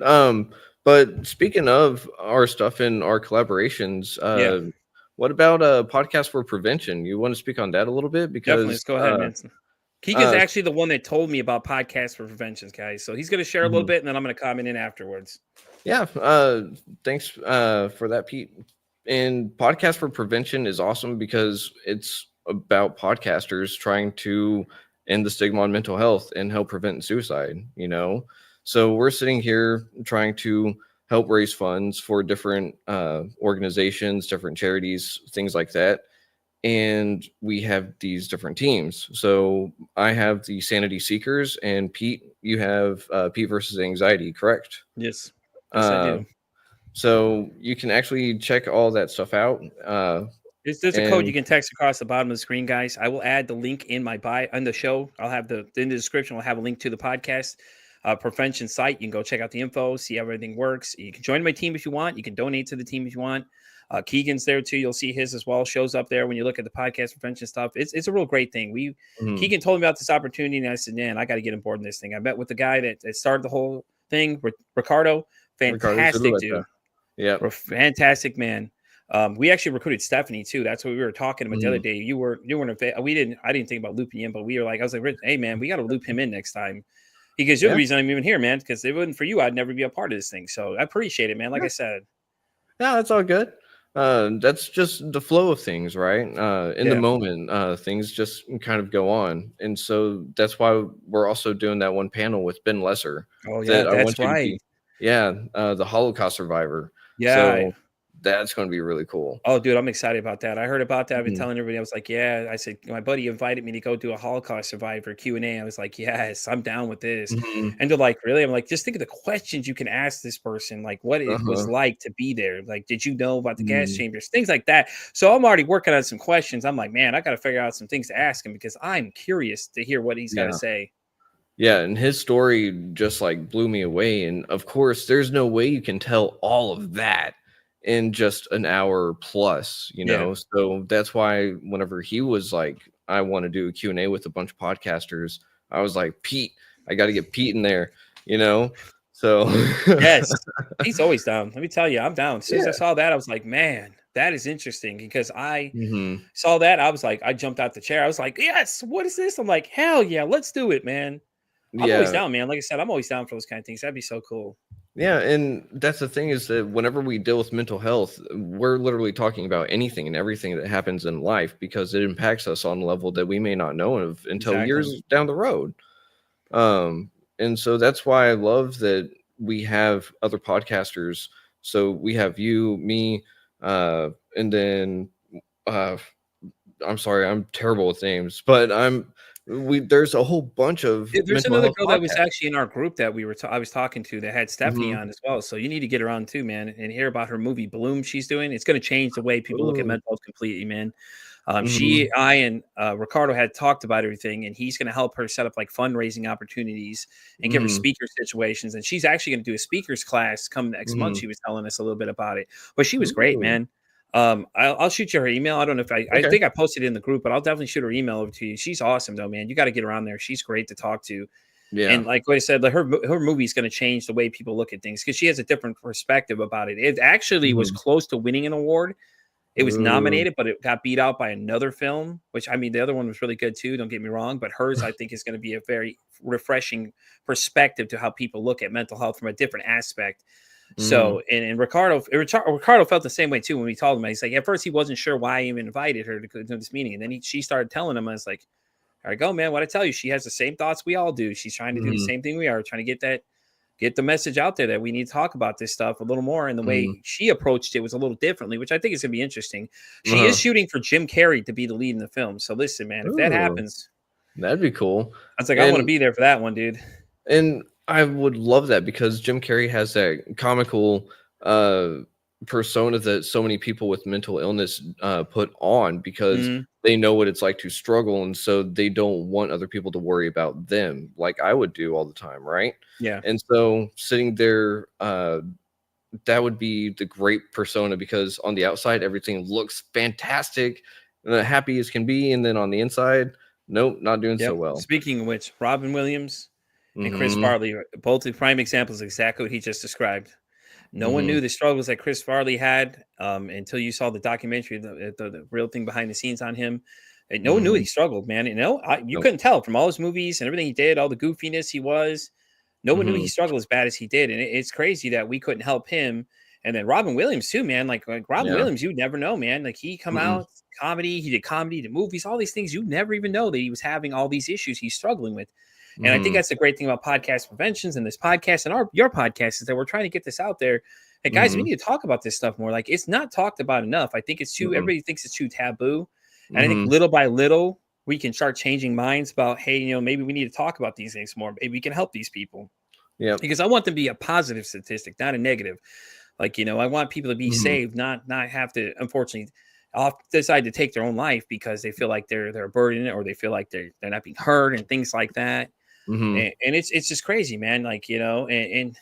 Speaker 2: But speaking of our stuff and our collaborations,
Speaker 1: Yeah,
Speaker 2: what about a podcast for prevention? You want to speak on that a little bit
Speaker 1: definitely.
Speaker 2: because
Speaker 1: Let's go ahead, man. Keegan's
Speaker 2: uh
Speaker 1: actually the one that told me about podcasts for preventions, guys. So he's going to share a little
Speaker 2: mhm.
Speaker 1: bit, and then I'm going to comment in afterwards.
Speaker 2: Yeah, thanks for that, Pete. And podcast for prevention is awesome because it's about podcasters trying to end the stigma on mental health and help prevent suicide. So we're sitting here trying to help raise funds for different organizations, different charities, things like that. And we have these different teams. So I have the Sanity Seekers, and Pete, you have Pete versus Anxiety, correct?
Speaker 1: Yes, yes, I
Speaker 2: Uh,
Speaker 1: do.
Speaker 2: so you can actually check all that stuff out.
Speaker 1: There's a code you
Speaker 2: And
Speaker 1: can text across the bottom of the screen, guys. I will add the link in my bio on the show. I'll have in the description. I'll have a link to the podcast. prevention site. You can go check out the info, see how everything works. You can join my team if you want. You can donate to the team if you want. Keegan's there too. You'll see his as well. Shows up there when you look at the podcast prevention stuff. It's a real great thing. Keegan told me about this opportunity, and I said, man, I got to get on board in this thing. I met with the guy that started the whole thing, Ricardo. Fantastic dude.
Speaker 2: Yeah,
Speaker 1: fantastic man. We actually recruited Stephanie too. That's what we were talking about the other day. You weren't. I didn't think about looping in, but we were like, I was like, hey man, we got to loop him in next time. Because you're the reason I'm even here, man. Because if it wasn't for you, I'd never be a part of this thing. So I appreciate it, man. Like I said.
Speaker 2: Yeah, that's all good. That's just the flow of things, right? In the moment, things just kind of go on. And so that's why we're also doing that one panel with Ben Lesser.
Speaker 1: Oh, yeah, that's right.
Speaker 2: The Holocaust survivor.
Speaker 1: Yeah.
Speaker 2: So that's going to be really cool.
Speaker 1: Oh, dude, I'm excited about that. I heard about that. I've been telling everybody. I was like, yeah. I said, my buddy invited me to go do a Holocaust survivor Q&A. I was like, yes, I'm down with this. And they're like, really? I'm like, just think of the questions you can ask this person, like what it was like to be there. Like, did you know about the gas chambers? Things like that. So I'm already working on some questions. I'm like, man, I got to figure out some things to ask him because I'm curious to hear what he's got to say.
Speaker 2: Yeah, and his story just like blew me away. And of course, there's no way you can tell all of that in just an hour plus, you know? So that's why whenever he was like, I want to do a Q&A with a bunch of podcasters, I was like, Pete, I got to get Pete in there, you know? So
Speaker 1: yes, he's always down. Let me tell you, I'm down. As soon as I saw that, I was like, man, that is interesting because I saw that. I was like, I jumped out the chair. I was like, yes, what is this? I'm like, hell yeah, let's do it, man. I'm always down, man. Like I said, I'm always down for those kind of things. That'd be so cool.
Speaker 2: Yeah, and that's the thing is that whenever we deal with mental health, we're literally talking about anything and everything that happens in life because it impacts us on a level that we may not know of until years down the road. And so that's why I love that we have other podcasters. So we have you, me, and then I'm sorry, I'm terrible with names, but there's a whole bunch of
Speaker 1: there's another girl that was actually in our group that I was talking to that had Stephanie on as well. So you need to get her on too, man, and hear about her movie Bloom she's doing. It's going to change the way people look at mental health completely, man. I and Ricardo had talked about everything, and he's going to help her set up like fundraising opportunities and give her speaker situations. And she's actually going to do a speakers class come next month. She was telling us a little bit about it, but she was great, man. I'll shoot you her email. I don't know if I think I posted it in the group, but I'll definitely shoot her email over to you. She's awesome though, man. You got to get her on there. She's great to talk to. Yeah. And like what I said, like her movie is going to change the way people look at things because she has a different perspective about it. It actually was close to winning an award. It was nominated, but it got beat out by another film, which I mean, the other one was really good too. Don't get me wrong, but hers, I think, is going to be a very refreshing perspective to how people look at mental health from a different aspect. So, and Ricardo felt the same way too when we told him. He's like, at first he wasn't sure why I even invited her to this meeting, and then she started telling him. I was like, "All right, go, man. What I tell you, she has the same thoughts we all do. She's trying to do the same thing we are, trying to get the message out there that we need to talk about this stuff a little more." And the way she approached it was a little differently, which I think is going to be interesting. She is shooting for Jim Carrey to be the lead in the film. So listen, man, if that happens,
Speaker 2: that'd be cool.
Speaker 1: I was like, I want to be there for that one, dude.
Speaker 2: And I would love that because Jim Carrey has that comical persona that so many people with mental illness put on because they know what it's like to struggle. And so they don't want other people to worry about them like I would do all the time. Right.
Speaker 1: Yeah.
Speaker 2: And so sitting there, that would be the great persona because on the outside, everything looks fantastic and happy as can be. And then on the inside, nope, not doing so well.
Speaker 1: Speaking of which, Robin Williams and Chris Farley, both the prime examples, exactly what he just described. No one knew the struggles that Chris Farley had until you saw the documentary, the real thing behind the scenes on him. And no one knew he struggled, man. You couldn't tell from all his movies and everything he did, all the goofiness he was. No one knew he struggled as bad as he did. And it's crazy that we couldn't help him. And then Robin Williams too, man. Like Robin Williams, you never know, man. Like he come out, comedy, he did comedy, the movies, all these things. You never even know that he was having all these issues he's struggling with. And I think that's the great thing about podcast preventions and this podcast and your podcast is that we're trying to get this out there. And guys, we need to talk about this stuff more. Like it's not talked about enough. I think it's too, everybody thinks it's too taboo. And I think little by little, we can start changing minds about, hey, maybe we need to talk about these things more. Maybe we can help these people. Yeah. Because I want them to be a positive statistic, not a negative. Like, I want people to be saved, not have to, unfortunately, decide to take their own life because they feel like they're a burden or they feel like they're not being heard and things like that. and it's just crazy, man. Like, you know, and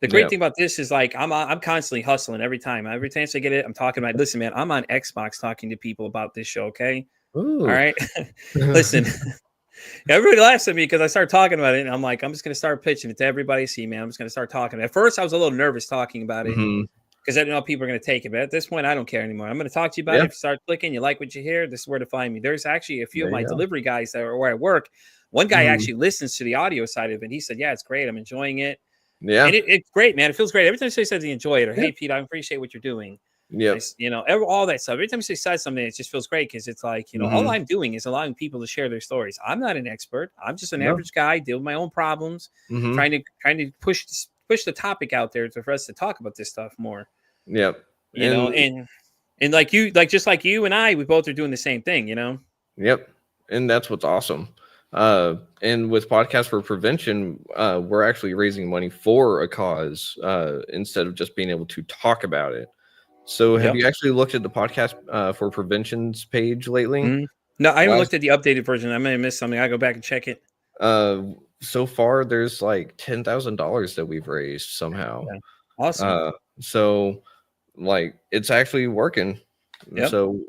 Speaker 1: the great
Speaker 2: Yeah.
Speaker 1: thing about this is like I'm constantly hustling every chance I get it. I'm talking about, listen, man, I'm on Xbox talking to people about this show. Okay. All
Speaker 2: Ooh.
Speaker 1: right. Listen, everybody laughs at me because I start talking about it. And I'm like, I'm just going to start pitching it to everybody. See, man, I'm just going to start talking. At first, I was a little nervous talking about it because I didn't know how people are going to take it. But at this point, I don't care anymore. I'm going to talk to you about it.
Speaker 2: Yeah.
Speaker 1: If you start clicking, you like what you hear, this is where to find me. There's actually a few of
Speaker 2: There
Speaker 1: my
Speaker 2: you go.
Speaker 1: delivery guys that are where I work. One guy actually listens to the audio side of it. He said, yeah, it's great. I'm enjoying it.
Speaker 2: Yeah.
Speaker 1: And it's great, man. It feels great. Every time somebody says they enjoy it or,
Speaker 2: Yeah.
Speaker 1: hey, Pete, I appreciate what you're doing.
Speaker 2: Yep.
Speaker 1: You know, all that stuff. Every time somebody says something, it just feels great because it's like, you know, all I'm doing is allowing people to share their stories. I'm not an expert. I'm just an average guy, deal with my own problems, trying to push the topic out there for us to talk about this stuff more.
Speaker 2: Yep.
Speaker 1: You know, and just like you and I, we both are doing the same thing, you know?
Speaker 2: Yep. And that's what's awesome. And with Podcast for Prevention, we're actually raising money for a cause instead of just being able to talk about it. So have you actually looked at the Podcast for Prevention's page lately?
Speaker 1: No, I haven't looked at the updated version. I may have missed something. I go back and check it.
Speaker 2: So far, there's like $10,000 that we've raised somehow.
Speaker 1: Yeah. Awesome.
Speaker 2: So like it's actually working.
Speaker 1: Yep.
Speaker 2: So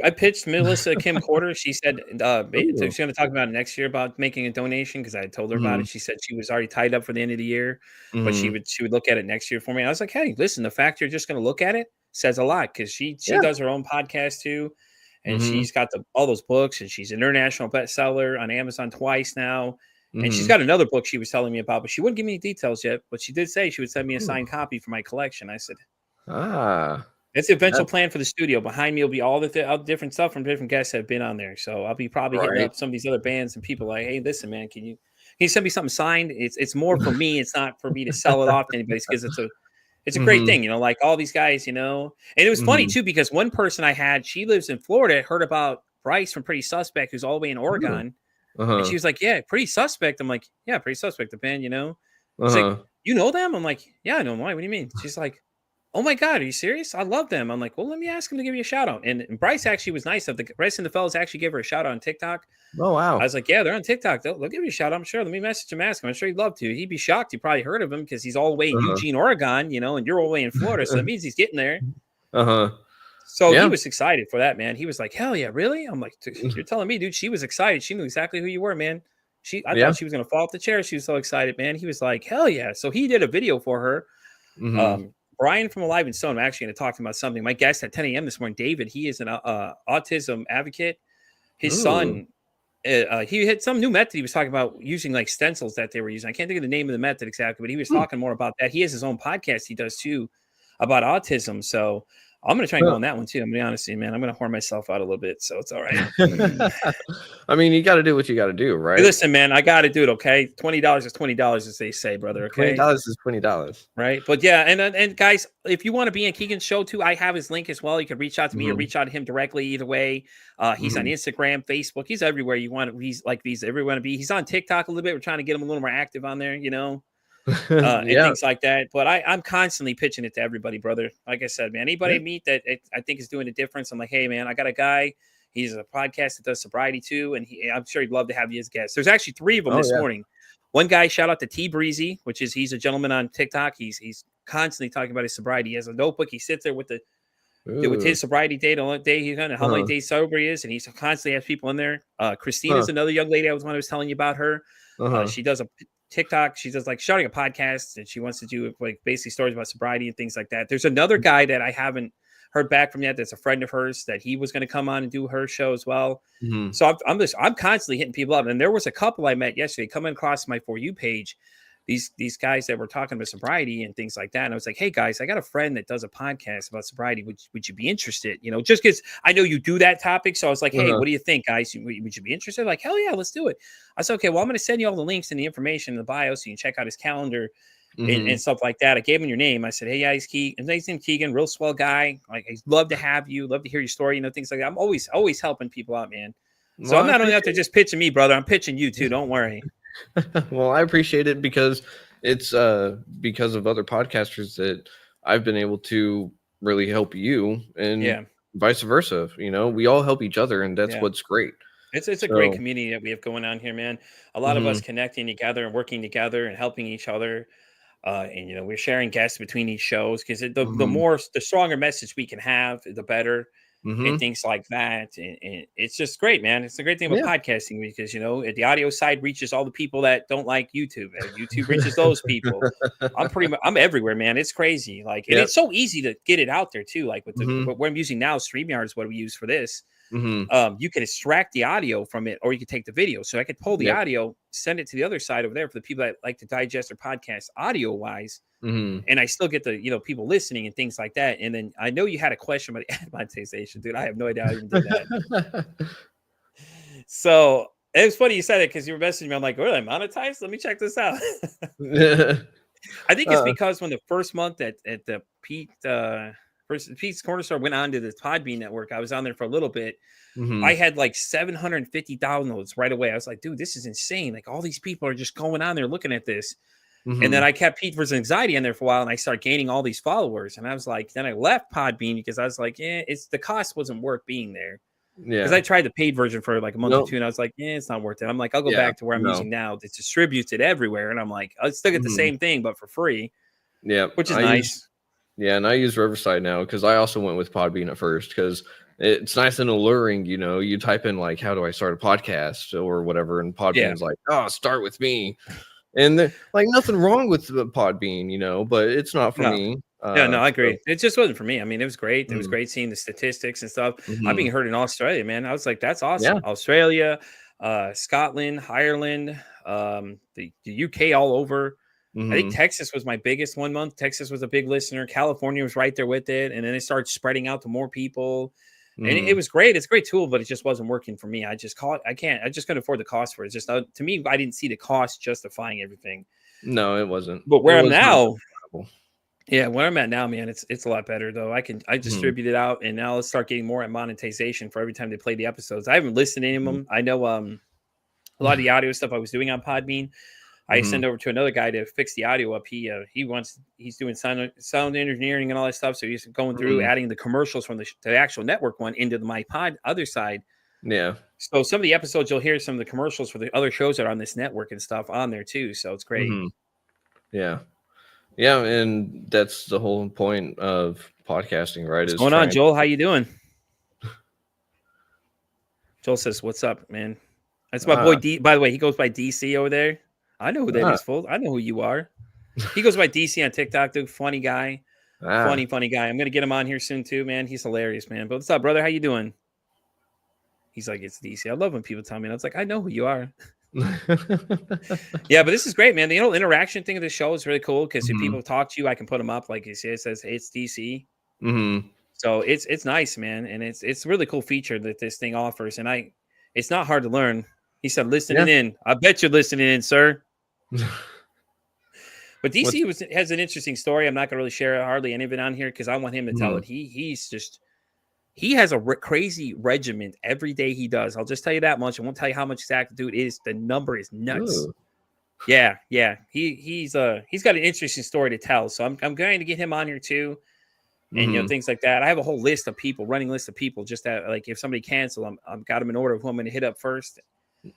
Speaker 1: I pitched Melissa Kim Quarter. She said she's going to talk about it next year about making a donation because I told her about it. She said she was already tied up for the end of the year, but she would look at it next year for me. I was like, hey, listen, the fact you're just going to look at it says a lot because she does her own podcast too, and she's got all those books, and she's an international bestseller on Amazon twice now. And she's got another book she was telling me about, but she wouldn't give me any details yet. But she did say she would send me a signed copy for my collection. I said, it's the eventual plan for the studio. Behind me will be all the different stuff from different guests that have been on there. So I'll be probably hitting up some of these other bands and people like, hey, listen, man, can you send me something signed? It's more for me. It's not for me to sell it off to anybody because it's a great thing, you know, like all these guys, you know. And it was funny too, because one person I had, she lives in Florida, heard about Bryce from Pretty Suspect, who's all the way in Oregon. And she was like, yeah, Pretty Suspect. I'm like, yeah, Pretty Suspect, the band, you know. She's like, you know them? I'm like, yeah, I know them. Why? What do you mean? She's like, oh my God, are you serious? I love them. I'm like, well, let me ask him to give you a shout out. And Bryce actually was nice. Bryce and the fellas actually gave her a shout out on TikTok.
Speaker 2: Oh, wow.
Speaker 1: I was like, yeah, they're on TikTok. They'll give you a shout out. I'm sure. Let me message him, ask him. I'm sure he'd love to. He'd be shocked. You probably heard of him because he's all the way in Eugene, Oregon, you know, and you're all the way in Florida. So that means he's getting there. So he was excited for that, man. He was like, hell yeah, really? I'm like, you're telling me, dude, she was excited. She knew exactly who you were, man. I thought she was going to fall off the chair. She was so excited, man. He was like, hell yeah. So he did a video for her. Brian from Alive and Stone, I'm actually going to talk to him about something. My guest at 10 a.m. this morning, David, he is an autism advocate. His son, he had some new method he was talking about using like stencils that they were using. I can't think of the name of the method exactly, but he was talking more about that. He has his own podcast he does too about autism. So I'm going to try and go on that one too. I'm going to be honest with you, man. I'm going to whore myself out a little bit, so it's all right.
Speaker 2: I mean, you got to do what you got to do, right?
Speaker 1: Hey, listen, man, I got to do it, okay? $20 is $20, as they say, brother, okay?
Speaker 2: $20 is $20.
Speaker 1: Right? But yeah, and guys, if you want to be in Keegan's show too, I have his link as well. You can reach out to me or reach out to him directly either way. He's on Instagram, Facebook. He's everywhere you want. He's everywhere you want to be. He's on TikTok a little bit. We're trying to get him a little more active on there, you know? And things like that. But I'm constantly pitching it to everybody, brother. Like I said, man, anybody I meet that I think is doing a difference, I'm like, hey, man, I got a guy. He's a podcast that does sobriety too, and I'm sure he'd love to have you as a guest. There's actually 3 of them this morning. One guy, shout out to T Breezy, he's a gentleman on TikTok. He's constantly talking about his sobriety. He has a notebook. He sits there with his sobriety date on what day he's on and how many days sober he is, and he constantly has people in there. Christina's another young lady I was telling you about her. She does a TikTok. She does like starting a podcast, and she wants to do like basically stories about sobriety and things like that. There's another guy that I haven't heard back from yet. That's a friend of hers that he was going to come on and do her show as well. So I'm constantly hitting people up. And there was a couple I met yesterday coming across my For You page. These guys that were talking about sobriety and things like that. And I was like, hey guys, I got a friend that does a podcast about sobriety. Would you be interested? You know, just because I know you do that topic. So I was like, hey, what do you think, guys? Would you be interested? Like, hell yeah, let's do it. I said, okay, well, I'm going to send you all the links and the information in the bio so you can check out his calendar and stuff like that. I gave him your name. I said, hey, yeah, he's Keegan. His name's Keegan, real swell guy. Like, I'd love to have you, love to hear your story, you know, things like that. I'm always helping people out, man. So I'm not only out there just pitching me, brother. I'm pitching you too. Don't worry.
Speaker 2: Well, I appreciate it because it's because of other podcasters that I've been able to really help you and vice versa. You know, we all help each other, and that's what's great.
Speaker 1: It's a great
Speaker 2: So,
Speaker 1: community that we have going on here, man. A lot of us
Speaker 2: mhm,
Speaker 1: connecting together and working together and helping each other. And we're sharing guests between each shows because
Speaker 2: mhm,
Speaker 1: the stronger message we can have, the better, and
Speaker 2: mhm.
Speaker 1: things like that. And it's just great, man. It's a great thing about
Speaker 2: Yeah.
Speaker 1: podcasting because the audio side reaches all the people that don't like YouTube. YouTube reaches those people. I'm everywhere, man. It's crazy. Like, and
Speaker 2: Yep.
Speaker 1: it's so easy to get it out there too. Like with
Speaker 2: Mhm,
Speaker 1: what I'm using now, StreamYard is what we use for this.
Speaker 2: mhm.
Speaker 1: You can extract the audio from it, or you can take the video. So I could pull the
Speaker 2: Yep.
Speaker 1: audio, send it to the other side over there for the people that like to digest their podcast audio wise,
Speaker 2: Mhm.
Speaker 1: and I still get the people listening and things like that. And then I know you had a question about ad monetization, dude. I have no idea how I even did that. So it was funny you said it because you were messaging me. I'm like, "What, I monetized? Let me check this out." I think it's
Speaker 2: Uh,
Speaker 1: because when the first month at the Pete's Corner Store went on to the Podbean network, I was on there for a little bit. I
Speaker 2: mhm,
Speaker 1: had like 750 downloads right away. I was like, dude, this is insane. Like all these people are just going on there looking at this. And then
Speaker 2: mhm.
Speaker 1: I kept Pete versus Anxiety in there for a while and I started gaining all these followers. And I was like, then I left Podbean because I was like, it's the cost wasn't worth being there. Because I
Speaker 2: Yeah.
Speaker 1: tried the paid version for like a month or
Speaker 2: Nope.
Speaker 1: two, and I was like, it's not worth it. I'm like, I'll go
Speaker 2: Yeah.
Speaker 1: back to where I'm
Speaker 2: No.
Speaker 1: using now. It's distributed everywhere. And I'm like, I'll still get the
Speaker 2: Mhm.
Speaker 1: same thing, but for free,
Speaker 2: Yep.
Speaker 1: which is
Speaker 2: I use
Speaker 1: nice.
Speaker 2: Yeah, and I use Riverside now because I also went with Podbean at first because it's nice and alluring. You type in like, "How do I start a podcast?" or whatever, and
Speaker 1: Yeah.
Speaker 2: Podbean's like, "Oh, start with me." And like nothing wrong with the Podbean, but it's not for
Speaker 1: No.
Speaker 2: me.
Speaker 1: Yeah, no, I
Speaker 2: So
Speaker 1: agree. It just wasn't for me. I mean, it was great. It was
Speaker 2: mhm,
Speaker 1: great seeing the statistics and stuff. I'm being
Speaker 2: mhm.
Speaker 1: heard in Australia, man. I was like, that's
Speaker 2: Yeah.
Speaker 1: awesome. Australia, Scotland, Ireland, the UK, all over. I think
Speaker 2: Mhm,
Speaker 1: Texas was my biggest one month. Texas was a big listener. California was right there with it, and then it started spreading out to more people. And it
Speaker 2: mhm.
Speaker 1: was great. It's a great tool, but it just wasn't working for me. I just caught. I can't. I just couldn't afford the cost for it. It's just to me, I didn't see the cost justifying everything.
Speaker 2: No, it wasn't.
Speaker 1: But
Speaker 2: It
Speaker 1: where I'm
Speaker 2: was not
Speaker 1: now,
Speaker 2: justifiable.
Speaker 1: yeah, where I'm at now, man, it's a lot better though. I
Speaker 2: Mhm,
Speaker 1: distribute it out, and now let's start getting more at monetization for every time they play the episodes. I haven't listened to any of
Speaker 2: mhm.
Speaker 1: them. I know a lot of the audio stuff I was doing on Podbean, I send
Speaker 2: Mhm,
Speaker 1: over to another guy to fix the audio up. He's doing sound engineering and all that stuff. So he's going through
Speaker 2: mhm.
Speaker 1: adding the commercials from the actual network one into my pod other side.
Speaker 2: Yeah.
Speaker 1: So some of the episodes you'll hear some of the commercials for the other shows that are on this network and stuff on there too. So it's great.
Speaker 2: Mhm. Yeah. Yeah, and that's the whole point of podcasting, right?
Speaker 1: What's
Speaker 2: Is
Speaker 1: going on,
Speaker 2: trying
Speaker 1: Joel? How you doing? Joel says, "What's up, man?" That's my boy
Speaker 2: ah,
Speaker 1: D. By the way, he goes by DC over there. I know who that
Speaker 2: ah,
Speaker 1: is, full. I know who you are. He goes by DC on TikTok, dude. Funny guy.
Speaker 2: ah.
Speaker 1: Funny guy. I'm gonna get him on here soon too, man. He's hilarious, man. But what's up, brother? How you doing? He's like, it's DC. I love when people tell me. And I was like, I know who you are. Yeah, but this is great, man. The interaction thing of the show is really cool because if
Speaker 2: Mhm,
Speaker 1: people talk to you, I can put them up. Like you say, it says, hey, it's DC.
Speaker 2: mhm.
Speaker 1: So it's nice, man, and it's a really cool feature that this thing offers. And it's not hard to learn. He said, listening
Speaker 2: Yeah.
Speaker 1: in. I bet you're listening in, sir. But
Speaker 2: What's
Speaker 1: has an interesting story. I'm not gonna really share hardly any of it on here because I want him to tell
Speaker 2: mhm.
Speaker 1: it. He has a crazy regiment every day he does. I'll just tell you that much. I won't tell you how much exact, dude. The number is nuts.
Speaker 2: Ooh.
Speaker 1: Yeah, yeah. He's got an interesting story to tell. So I'm going to get him on here too, and
Speaker 2: Mhm,
Speaker 1: things like that. I have a whole list of people, running list of people, just that like if somebody cancel, I've got them in order of who I'm going to hit up first,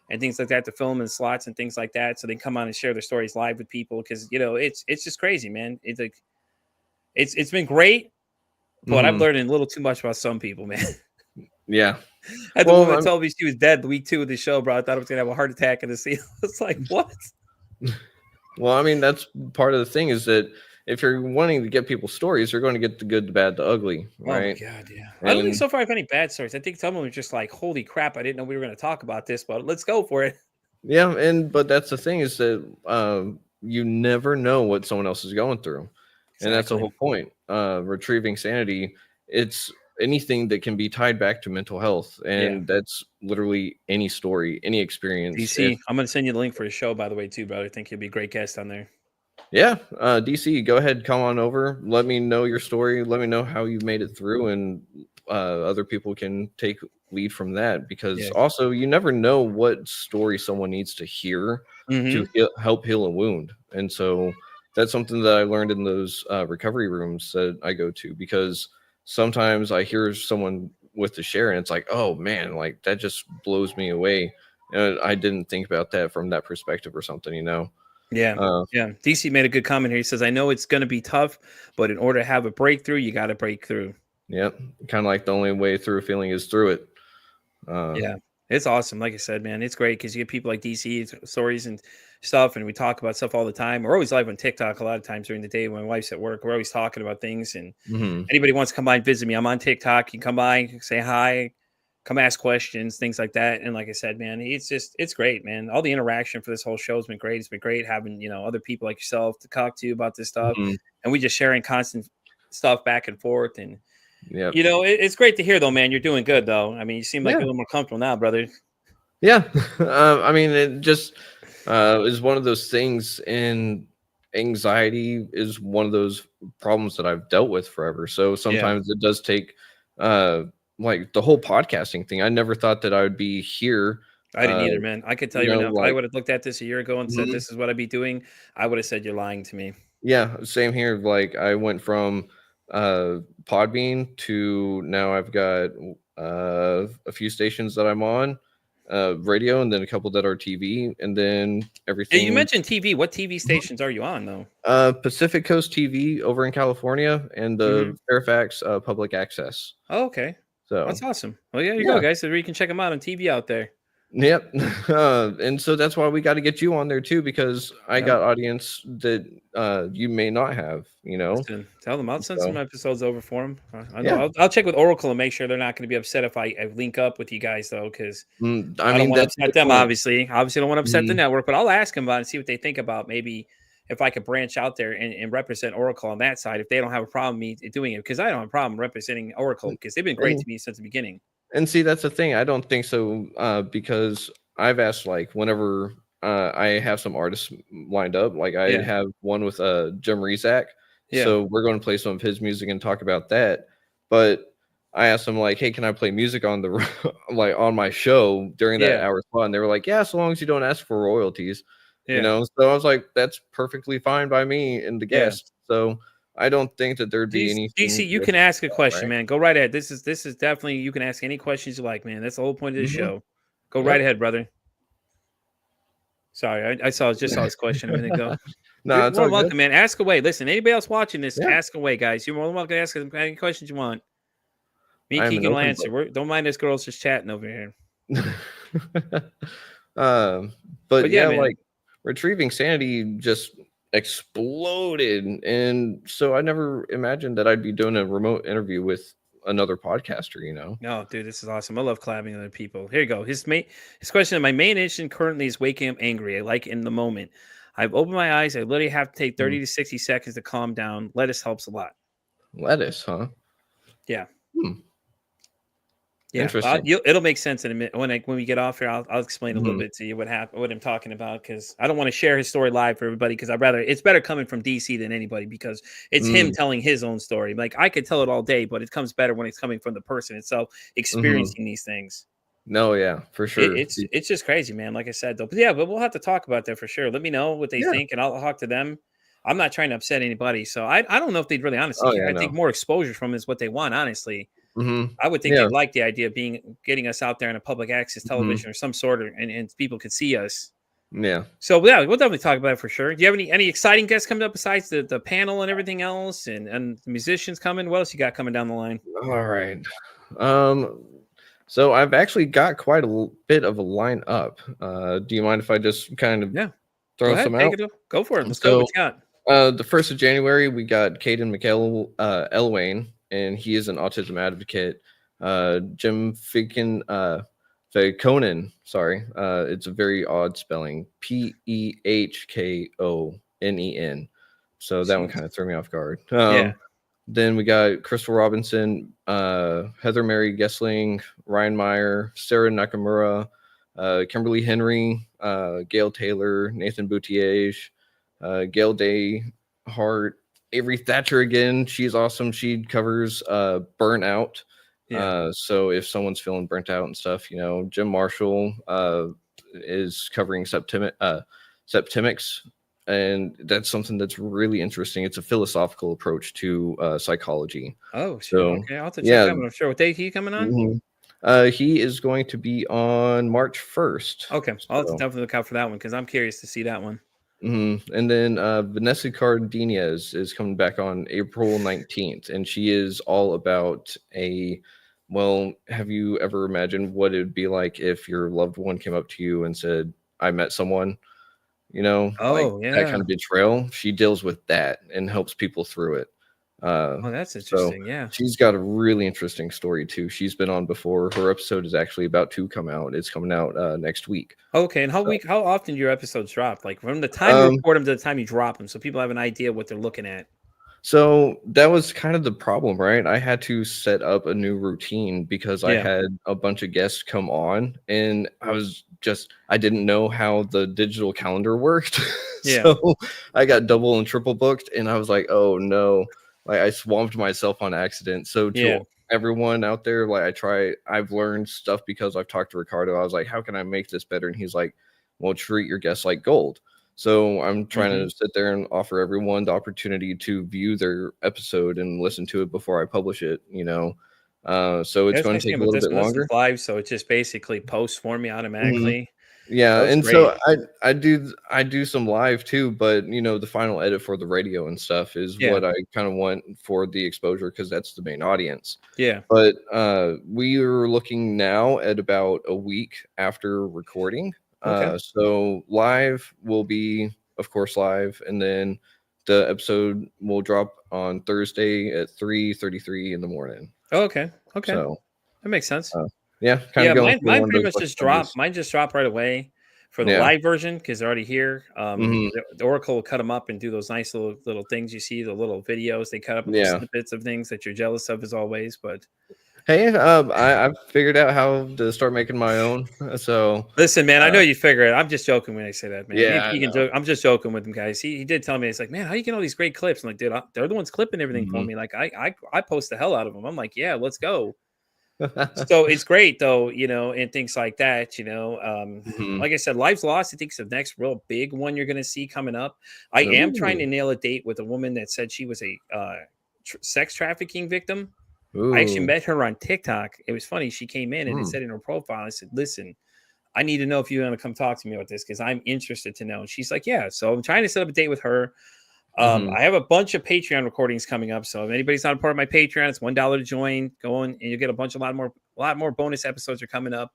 Speaker 1: and things like that to film in slots and things like that, so they come on and share their stories live with people because it's just crazy, man. It's like it's been great, but I'm
Speaker 2: mhm.
Speaker 1: learning a little too much about some people, man.
Speaker 2: Yeah.
Speaker 1: I had the
Speaker 2: Well,
Speaker 1: woman that told me she was dead the week 2 of the show, bro. I thought I was gonna have a heart attack in the scene. It's like, what?
Speaker 2: I mean, that's part of the thing is that if you're wanting to get people's stories, you're going to get the good, the bad, the ugly,
Speaker 1: Oh my
Speaker 2: right?
Speaker 1: god, yeah. I don't think
Speaker 2: And
Speaker 1: so far I have any bad stories. I think some of them are just like, holy crap, I didn't know we were gonna talk about this, but let's go for it.
Speaker 2: yeah, but that's the thing is that you never know what someone else is going through, and that's the
Speaker 1: Exactly.
Speaker 2: whole point. Retrieving sanity. It's anything that can be tied back to mental health,
Speaker 1: Yeah.
Speaker 2: and that's literally any story, any experience. If
Speaker 1: DC, I'm gonna send you the link for his show, by the way, too, brother. I think he'll be a great guest on there.
Speaker 2: Yeah, DC, go ahead, come on over. Let me know your story. Let me know how you made it through, and other people can take lead from that. Because
Speaker 1: Yeah.
Speaker 2: also, you never know what story someone needs to hear to
Speaker 1: Hmm.
Speaker 2: help heal a wound, and so that's something that I learned in those recovery rooms that I go to. Because sometimes I hear someone with the share, and it's like, oh man, like that just blows me away. I didn't think about that from that perspective or something, you know.
Speaker 1: Yeah.
Speaker 2: Uh,
Speaker 1: Yeah. DC made a good comment here. He says, I know it's going to be tough, but in order to have a breakthrough, you got to break through.
Speaker 2: Yep. Kind of like the only way through a feeling is through it.
Speaker 1: Yeah. It's awesome. Like I said, man, it's great because you get people like DC stories and stuff, and we talk about stuff all the time. We're always live on TikTok a lot of times during the day when my wife's at work. We're always talking about things. And
Speaker 2: Mhm.
Speaker 1: anybody wants to come by and visit me, I'm on TikTok. You can come by, say hi, come ask questions, things like that. And like I said, man, it's great, man. All the interaction for this whole show has been great. It's been great having, other people like yourself to talk to about this stuff.
Speaker 2: Mhm.
Speaker 1: And we just sharing constant stuff back and forth. And
Speaker 2: Yep.
Speaker 1: it's great to hear, though, man. You're doing good, though. I mean, you seem like
Speaker 2: Yeah.
Speaker 1: you're a little more comfortable now, brother.
Speaker 2: Yeah. I mean, it just is one of those things, and anxiety is one of those problems that I've dealt with forever. So sometimes it does take like the whole podcasting thing. I never thought that I would be here.
Speaker 1: I didn't either, man. I could tell you right now, if I
Speaker 2: Like,
Speaker 1: would have looked at this a year ago and said,
Speaker 2: mhm.
Speaker 1: this is what I'd be doing, I would have said, you're lying to me.
Speaker 2: Yeah, same here. Like I went from Podbean to now I've got a few stations that I'm on, radio, and then a couple that are TV, and then
Speaker 1: Hey,
Speaker 2: everything.
Speaker 1: you mentioned TV. What TV
Speaker 2: Mhm.
Speaker 1: stations are you on, though?
Speaker 2: Pacific Coast TV over in California, and the Fairfax public access.
Speaker 1: Oh, okay.
Speaker 2: So
Speaker 1: That's awesome. Well, yeah, you go,
Speaker 2: yeah.
Speaker 1: guys. So you can check them out on TV out there.
Speaker 2: Yep. And so that's why we got to get you on there too, because I
Speaker 1: Yep.
Speaker 2: got audience that you may not have,
Speaker 1: Listen, tell them I'll send some
Speaker 2: So
Speaker 1: episodes over for them. I know.
Speaker 2: yeah.
Speaker 1: I'll check with Oracle and make sure they're not going to be upset if I link up with you guys, though, because
Speaker 2: I
Speaker 1: I don't
Speaker 2: mean,
Speaker 1: want to
Speaker 2: that's a
Speaker 1: upset
Speaker 2: good
Speaker 1: them.
Speaker 2: point.
Speaker 1: Obviously, I don't want to upset the
Speaker 2: Mhm.
Speaker 1: network, but I'll ask them about it and see what they think about maybe if I could branch out there and represent Oracle on that side if they don't have a problem me doing it, because I don't have a problem representing Oracle because they've been great
Speaker 2: And
Speaker 1: to me since the beginning.
Speaker 2: see, that's the thing. I don't think so, because I've asked, like, whenever I have some artists lined up, like I
Speaker 1: Yeah,
Speaker 2: have one with Jim Rezac,
Speaker 1: yeah,
Speaker 2: so we're going to play some of his music and talk about that. But I asked them, like, hey, can I play music on the like on my show during that
Speaker 1: yeah,
Speaker 2: hour slot? And they were like, yeah, so long as you don't ask for royalties,
Speaker 1: yeah.
Speaker 2: So I was like, that's perfectly fine by me and the
Speaker 1: Yeah.
Speaker 2: guest. So I don't think that there'd be
Speaker 1: DC,
Speaker 2: anything
Speaker 1: you
Speaker 2: with
Speaker 1: can ask a
Speaker 2: that,
Speaker 1: question,
Speaker 2: right?
Speaker 1: man. Go right ahead. This is definitely, you can ask any questions you like, man. That's the whole point of this
Speaker 2: Hmm.
Speaker 1: show. Go right
Speaker 2: Yep.
Speaker 1: ahead, brother. Sorry, I just saw his question a minute ago. You're
Speaker 2: No, it's
Speaker 1: more
Speaker 2: all
Speaker 1: than
Speaker 2: good.
Speaker 1: welcome, man. Ask away. Listen, anybody else watching this,
Speaker 2: Yeah.
Speaker 1: ask away, guys. You're more than welcome to ask any questions you want. Me and
Speaker 2: I am an
Speaker 1: Keegan will
Speaker 2: open
Speaker 1: answer. Don't mind us girls just chatting over here.
Speaker 2: book. But
Speaker 1: But yeah,
Speaker 2: yeah,
Speaker 1: man.
Speaker 2: like Retrieving Sanity just exploded. And so I never imagined that I'd be doing a remote interview with another podcaster.
Speaker 1: No, dude, this is awesome. I love collabing with other people. Here you go. His question: my main issue currently is waking up angry. I like in the moment. I've opened my eyes. I literally have to take
Speaker 2: Mm.
Speaker 1: 30 to 60 seconds to calm down. Lettuce helps a lot.
Speaker 2: Lettuce, huh?
Speaker 1: Yeah.
Speaker 2: Hmm.
Speaker 1: Yeah,
Speaker 2: Interesting.
Speaker 1: it'll make sense in a minute when we get off here. I'll explain a little
Speaker 2: Mhm.
Speaker 1: bit to you what happened, what I'm talking about, because I don't want to share his story live for everybody. Because it's better coming from DC than anybody, because it's him
Speaker 2: Mm.
Speaker 1: telling his own story. Like I could tell it all day, but it comes better when it's coming from the person itself
Speaker 2: Mhm.
Speaker 1: experiencing these things.
Speaker 2: No, yeah, for
Speaker 1: It,
Speaker 2: sure.
Speaker 1: it's just crazy, man. Like I said, though, but yeah, but we'll have to talk about that for sure. Let me know what they
Speaker 2: Yeah.
Speaker 1: think, and I'll talk to them. I'm not trying to upset anybody, so I don't know if they'd really honestly
Speaker 2: Oh
Speaker 1: care.
Speaker 2: yeah,
Speaker 1: I think
Speaker 2: no.
Speaker 1: more exposure from is what they want, honestly.
Speaker 2: Mhm.
Speaker 1: I would think
Speaker 2: Yeah.
Speaker 1: they'd like the idea of getting us out there on a public access
Speaker 2: Mhm.
Speaker 1: television or some sort of, and people could see us.
Speaker 2: Yeah.
Speaker 1: So yeah, we'll definitely talk about it for sure. Do you have any exciting guests coming up besides the panel and everything else, and the musicians coming? What else you got coming down the line?
Speaker 2: All right. Um, so I've actually got quite a bit of a lineup. Do you mind if I just kind of
Speaker 1: Yeah, go
Speaker 2: throw
Speaker 1: ahead,
Speaker 2: some
Speaker 1: take
Speaker 2: out?
Speaker 1: it. Go for it. Let's go.
Speaker 2: So
Speaker 1: What you got?
Speaker 2: the 1st of January, we got Caden McKell Elwain, and he is an autism advocate. Jim Conan, sorry. It's a very odd spelling. Phkonen. So that one
Speaker 1: Jeez.
Speaker 2: kind of threw me off guard.
Speaker 1: Yeah.
Speaker 2: Then we got Crystal Robinson, Heather Mary Gessling, Ryan Meyer, Sarah Nakamura, Kimberly Henry, Gail Taylor, Nathan Buttigieg, Gail Day Hart, Avery Thatcher again. She's awesome. She covers burnout.
Speaker 1: Yeah.
Speaker 2: So if someone's feeling burnt out and stuff, Jim Marshall is covering septimics. and that's something that's really interesting. It's a philosophical approach to psychology.
Speaker 1: Oh, shoot.
Speaker 2: So
Speaker 1: Okay, I'll have to check
Speaker 2: yeah,
Speaker 1: that one. I'm sure. What day he coming on?
Speaker 2: mhm. He is going to be on March 1st.
Speaker 1: Okay, I'll have to
Speaker 2: So,
Speaker 1: definitely look out for that one because I'm curious to see that one.
Speaker 2: and then Vanessa Cardenas is coming back on April 19th, and she is all about have you ever imagined what it would be like if your loved one came up to you and said, I met someone, like
Speaker 1: Oh,
Speaker 2: that
Speaker 1: yeah.
Speaker 2: kind of betrayal? She deals with that and helps people through it.
Speaker 1: Oh, that's
Speaker 2: So
Speaker 1: interesting. Yeah.
Speaker 2: she's got a really interesting story too. She's been on before. Her episode is actually about to come out. It's coming out next week.
Speaker 1: Okay, and
Speaker 2: So,
Speaker 1: how often do your episodes drop? Like from the time you
Speaker 2: um,
Speaker 1: record them to the time you drop them, so people have an idea what they're looking at.
Speaker 2: so that was kind of the problem, right? I had to set up a new routine because I
Speaker 1: Yeah.
Speaker 2: had a bunch of guests come on, and I didn't know how the digital calendar worked.
Speaker 1: Yeah.
Speaker 2: So I got double and triple booked, and I was like, oh no, like I swamped myself on accident. So
Speaker 1: Yeah.
Speaker 2: to everyone out there, I've learned stuff because I've talked to Ricardo. I was like, how can I make this better? And he's like, well, treat your guests like gold. So I'm trying
Speaker 1: Mhm.
Speaker 2: to sit there and offer everyone the opportunity to view their episode and listen to it before I publish it, So it's
Speaker 1: That's
Speaker 2: going
Speaker 1: nice
Speaker 2: to take
Speaker 1: thing
Speaker 2: a
Speaker 1: about
Speaker 2: little
Speaker 1: this
Speaker 2: bit
Speaker 1: one. This is
Speaker 2: longer.
Speaker 1: live, so it just basically posts for me
Speaker 2: Mhm.
Speaker 1: automatically.
Speaker 2: Yeah,
Speaker 1: That was
Speaker 2: and
Speaker 1: great.
Speaker 2: so I do some live too, but the final edit for the radio and stuff is
Speaker 1: Yeah.
Speaker 2: what I kind of want for the exposure because that's the main audience.
Speaker 1: Yeah.
Speaker 2: But we are looking now at about a week after recording.
Speaker 1: Okay.
Speaker 2: So live will be, of course, live, and then the episode will drop on Thursday at 3:33 in the morning.
Speaker 1: Oh, okay. Okay.
Speaker 2: So
Speaker 1: That makes sense.
Speaker 2: yeah, kind
Speaker 1: Yeah,
Speaker 2: of going through
Speaker 1: mine
Speaker 2: one of
Speaker 1: pretty
Speaker 2: those
Speaker 1: much just
Speaker 2: changes.
Speaker 1: dropped. Mine just dropped right away for the
Speaker 2: Yeah.
Speaker 1: live version because they're already here.
Speaker 2: Hmm.
Speaker 1: The Oracle will cut them up and do those nice little things you see, the little videos they cut up, little
Speaker 2: Yeah.
Speaker 1: snippets of things that you're jealous of as always. But
Speaker 2: Hey, I've figured out how to start making my own. So
Speaker 1: listen, man, I know
Speaker 2: uh,
Speaker 1: you figure it. I'm just joking when I say that, man. Me and
Speaker 2: yeah, I
Speaker 1: Keegan
Speaker 2: know.
Speaker 1: joke. I'm just joking with him, guys. He did tell me, it's like, man, how you get all these great clips? I'm like, dude, they're the ones clipping everything for
Speaker 2: Mhm.
Speaker 1: me. Like, I post the hell out of them. I'm like, yeah, let's go. So it's great though, and things like that,
Speaker 2: Mhm.
Speaker 1: like I said, Lives Lost, I think is the next real big one you're going to see coming up. I am trying to
Speaker 2: Ooh.
Speaker 1: nail a date with a woman that said she was a sex trafficking victim. I actually
Speaker 2: Ooh.
Speaker 1: met her on TikTok. It was funny. She came in and it
Speaker 2: Mm.
Speaker 1: said in her profile, I said, listen, I need to know if you want to come talk to me about this because I'm interested to know. And she's like, yeah. So I'm trying to set up a date with her.
Speaker 2: Mhm.
Speaker 1: I have a bunch of Patreon recordings coming up. So if anybody's not a part of my Patreon, it's $1 to join. Go on and you get a lot more bonus episodes are coming up.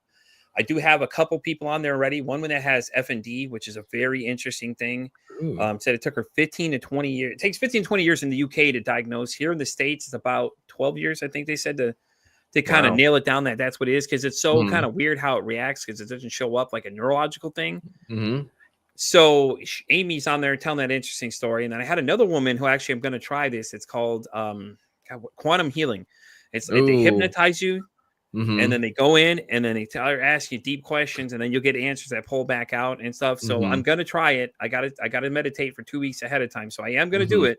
Speaker 1: I do have a couple people on there already. One that has F&D, which is a very interesting thing.
Speaker 2: Ooh.
Speaker 1: Said it took her 15 to 20 years. It takes 15 to 20 years in the UK to diagnose. Here in the States, it's about 12 years, I think they said, to kind of
Speaker 2: Wow.
Speaker 1: nail it down that's what it is. Because it's so
Speaker 2: Mhm.
Speaker 1: kind of weird how it reacts because it doesn't show up like a neurological thing.
Speaker 2: Mhm.
Speaker 1: So Amy's on there telling that interesting story. And then I had another woman who actually I'm going to try this. It's called quantum healing. They
Speaker 2: Ooh.
Speaker 1: hypnotize you and
Speaker 2: Mhm.
Speaker 1: then they go in and then ask you deep questions and then you'll get answers that pull back out and stuff. So I'm
Speaker 2: Mhm.
Speaker 1: going to try it. I got to meditate for 2 weeks ahead of time. So I am going to do
Speaker 2: Mhm.
Speaker 1: it.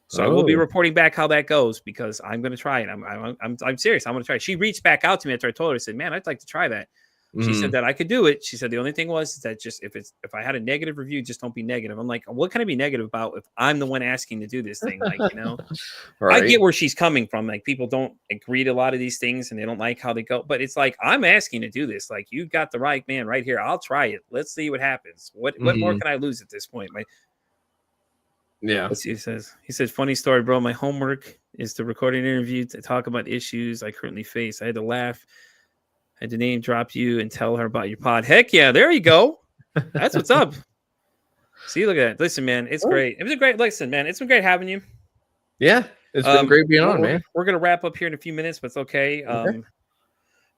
Speaker 1: So I will be
Speaker 2: Oh.
Speaker 1: reporting back how that goes because I'm going to try it. I'm serious. I'm going to try it. She reached back out to me after I told her. I said, "Man, I'd like to try that." She said
Speaker 2: Mhm.
Speaker 1: that I could do it. She said the only thing was that just if I had a negative review, just don't be negative. I'm like, what can I be negative about if I'm the one asking to do this thing? Like, I
Speaker 2: Right.
Speaker 1: get where she's coming from. Like, people don't agree to a lot of these things and they don't like how they go. But it's like I'm asking to do this. Like, you got the right man right here. I'll try it. Let's see what happens. What more
Speaker 2: Mhm.
Speaker 1: can I lose at this point?
Speaker 2: Yeah.
Speaker 1: Let's see. He says, funny story, bro. My homework is to record an interview to talk about issues I currently face. I had to laugh. I had to name drop you and tell her about your pod. Heck yeah, there you go. That's what's up. See, look at that. Listen, man, it's
Speaker 2: Oh,
Speaker 1: great. It was a great listen, man. It's been great having you.
Speaker 2: yeah. It's been great being on, man.
Speaker 1: We're gonna wrap up here in a few minutes, but it's okay.
Speaker 2: Okay.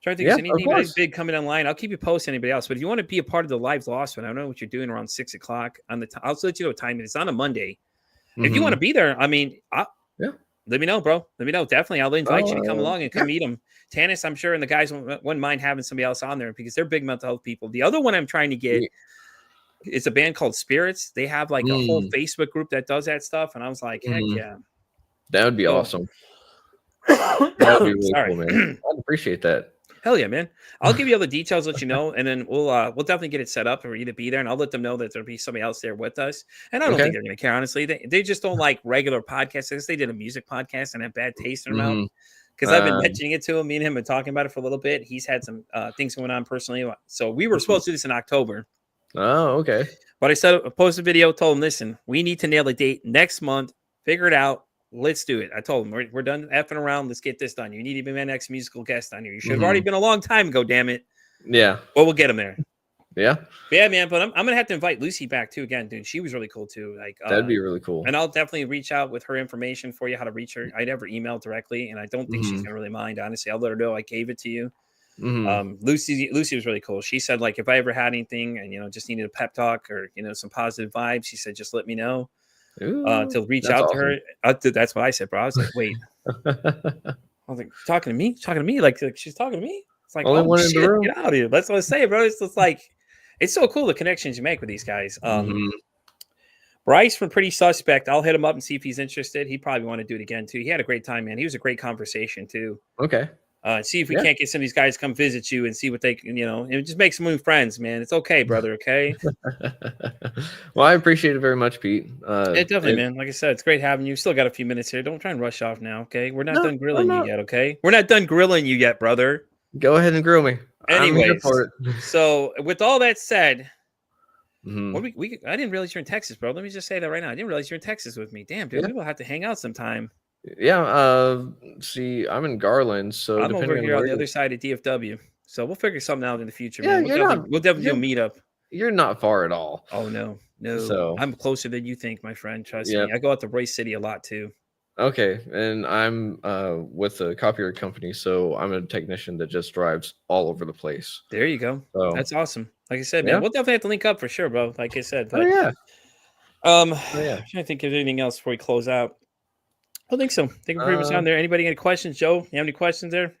Speaker 1: Trying to think
Speaker 2: Yeah,
Speaker 1: if
Speaker 2: of
Speaker 1: anything
Speaker 2: course.
Speaker 1: big coming online. I'll keep you posted. Anybody else? But if you want to be a part of the Lives Lost one, I don't know what you're doing around 6:00 on the. I'll let you know what time it is. It's on a Monday. If you want to
Speaker 2: Mhm.
Speaker 1: be there, I mean,
Speaker 2: Yeah.
Speaker 1: let me know, bro. Let me know. Definitely. I'll invite you to come along and
Speaker 2: Yeah.
Speaker 1: come meet them. Tannis, I'm sure, and the guys wouldn't mind having somebody else on there because they're big mental health people. The other one I'm trying to get is a band called Spirits. They have like a whole
Speaker 2: Mm.
Speaker 1: Facebook group that does that stuff. And I was like, heck
Speaker 2: Mhm.
Speaker 1: yeah.
Speaker 2: That would be
Speaker 1: So,
Speaker 2: awesome. That would be really
Speaker 1: sorry.
Speaker 2: cool, man. I'd appreciate that.
Speaker 1: Hell yeah, man. I'll give you all the details, let you know, and then we'll definitely get it set up for you to be there, and I'll let them know that there'll be somebody else there with us. And I don't
Speaker 2: Okay.
Speaker 1: think they're gonna care, honestly. They just don't like regular podcasts. I guess they did a music podcast and have bad taste in their mouth.
Speaker 2: Mhm.
Speaker 1: Because I've been mentioning it to him, me and him been talking about it for a little bit. He's had some things going on personally. So we were supposed to do this in October.
Speaker 2: Oh, okay.
Speaker 1: But I posted a video, told him, listen, we need to nail a date next month, figure it out. Let's do it. I told him, we're done effing around. Let's get this done. You need to be my next musical guest on here. You should have already been a long time ago, damn it.
Speaker 2: Yeah.
Speaker 1: Well, we'll get him there.
Speaker 2: Yeah.
Speaker 1: Yeah, man. But I'm gonna have to invite Lucy back too again, dude. She was really cool too. Like
Speaker 2: That'd be really cool.
Speaker 1: and I'll definitely reach out with her information for you, how to reach her. I never emailed directly, and I don't think she's gonna really mind. Honestly, I'll let her know I gave it to you. Lucy was really cool. She said, like, if I ever had anything and just needed a pep talk or some positive vibes, she said, just let me know. To reach out to her. That's what I said, bro. I was like, wait. I was like, talking to me? Like she's talking to me? It's like,
Speaker 2: Only
Speaker 1: oh
Speaker 2: one in the
Speaker 1: shit,
Speaker 2: room.
Speaker 1: get out of here. That's what I say, bro. It's just like, it's so cool the connections you make with these guys. Bryce from Pretty Suspect. I'll hit him up and see if he's interested. He probably want to do it again too. He had a great time, man. He was a great conversation too.
Speaker 2: Okay.
Speaker 1: See if we can't get some of these guys to come visit you and see what they can, and just make some new friends, man. It's okay, brother. Okay.
Speaker 2: Well, I appreciate it very much, Pete.
Speaker 1: Yeah, definitely, man. Like I said, it's great having you. Still got a few minutes here. Don't try and rush off now. Okay. We're not done grilling you yet. Okay. We're not done grilling you yet, brother.
Speaker 2: Go ahead and grill me.
Speaker 1: Anyways, so with all that said,
Speaker 2: Mm-hmm.
Speaker 1: I didn't realize you're in Texas, bro. Let me just say that right now. I didn't realize you're in Texas with me. Damn, dude. We will have to hang out sometime.
Speaker 2: Yeah. See, I'm in Garland, so
Speaker 1: I'm over here on the other side of DFW. So we'll figure something out in the future, man. We'll definitely do a meetup.
Speaker 2: You're not far at all.
Speaker 1: Oh no.
Speaker 2: So
Speaker 1: I'm closer than you think, my friend. Trust me. I go out to Royce City a lot too.
Speaker 2: Okay, and I'm with a copyright company, so I'm a technician that just drives all over the place.
Speaker 1: There you go.
Speaker 2: So,
Speaker 1: that's awesome. Like I said, man, we'll definitely have to link up for sure, bro. Like I said. But, I'm trying to think of anything else before we close out. I don't think so. I think we're pretty much on there. Anybody got any questions, Joe? You have any questions there?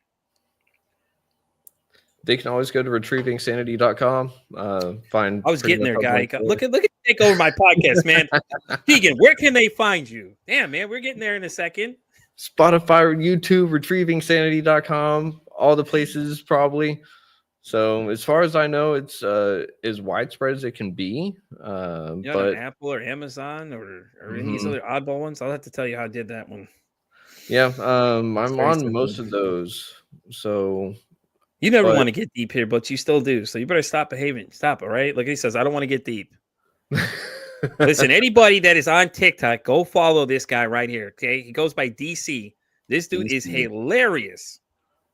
Speaker 2: They can always go to retrievingsanity.com. Find.
Speaker 1: I was getting there, guy. Look at take over my podcast, man. Keegan, where can they find you? Damn, man, we're getting there in a second.
Speaker 2: Spotify, YouTube, retrievingsanity.com, all the places probably. So as far as I know, it's as widespread as it can be. But
Speaker 1: Apple or Amazon or any of these other oddball ones, I'll have to tell you how I did that one.
Speaker 2: Yeah, I'm on most of those. So
Speaker 1: you never want to get deep here, but you still do. So you better stop behaving. Stop, all right? Like he says, I don't want to get deep. Listen, anybody that is on TikTok, go follow this guy right here. Okay, he goes by DC. This dude is hilarious.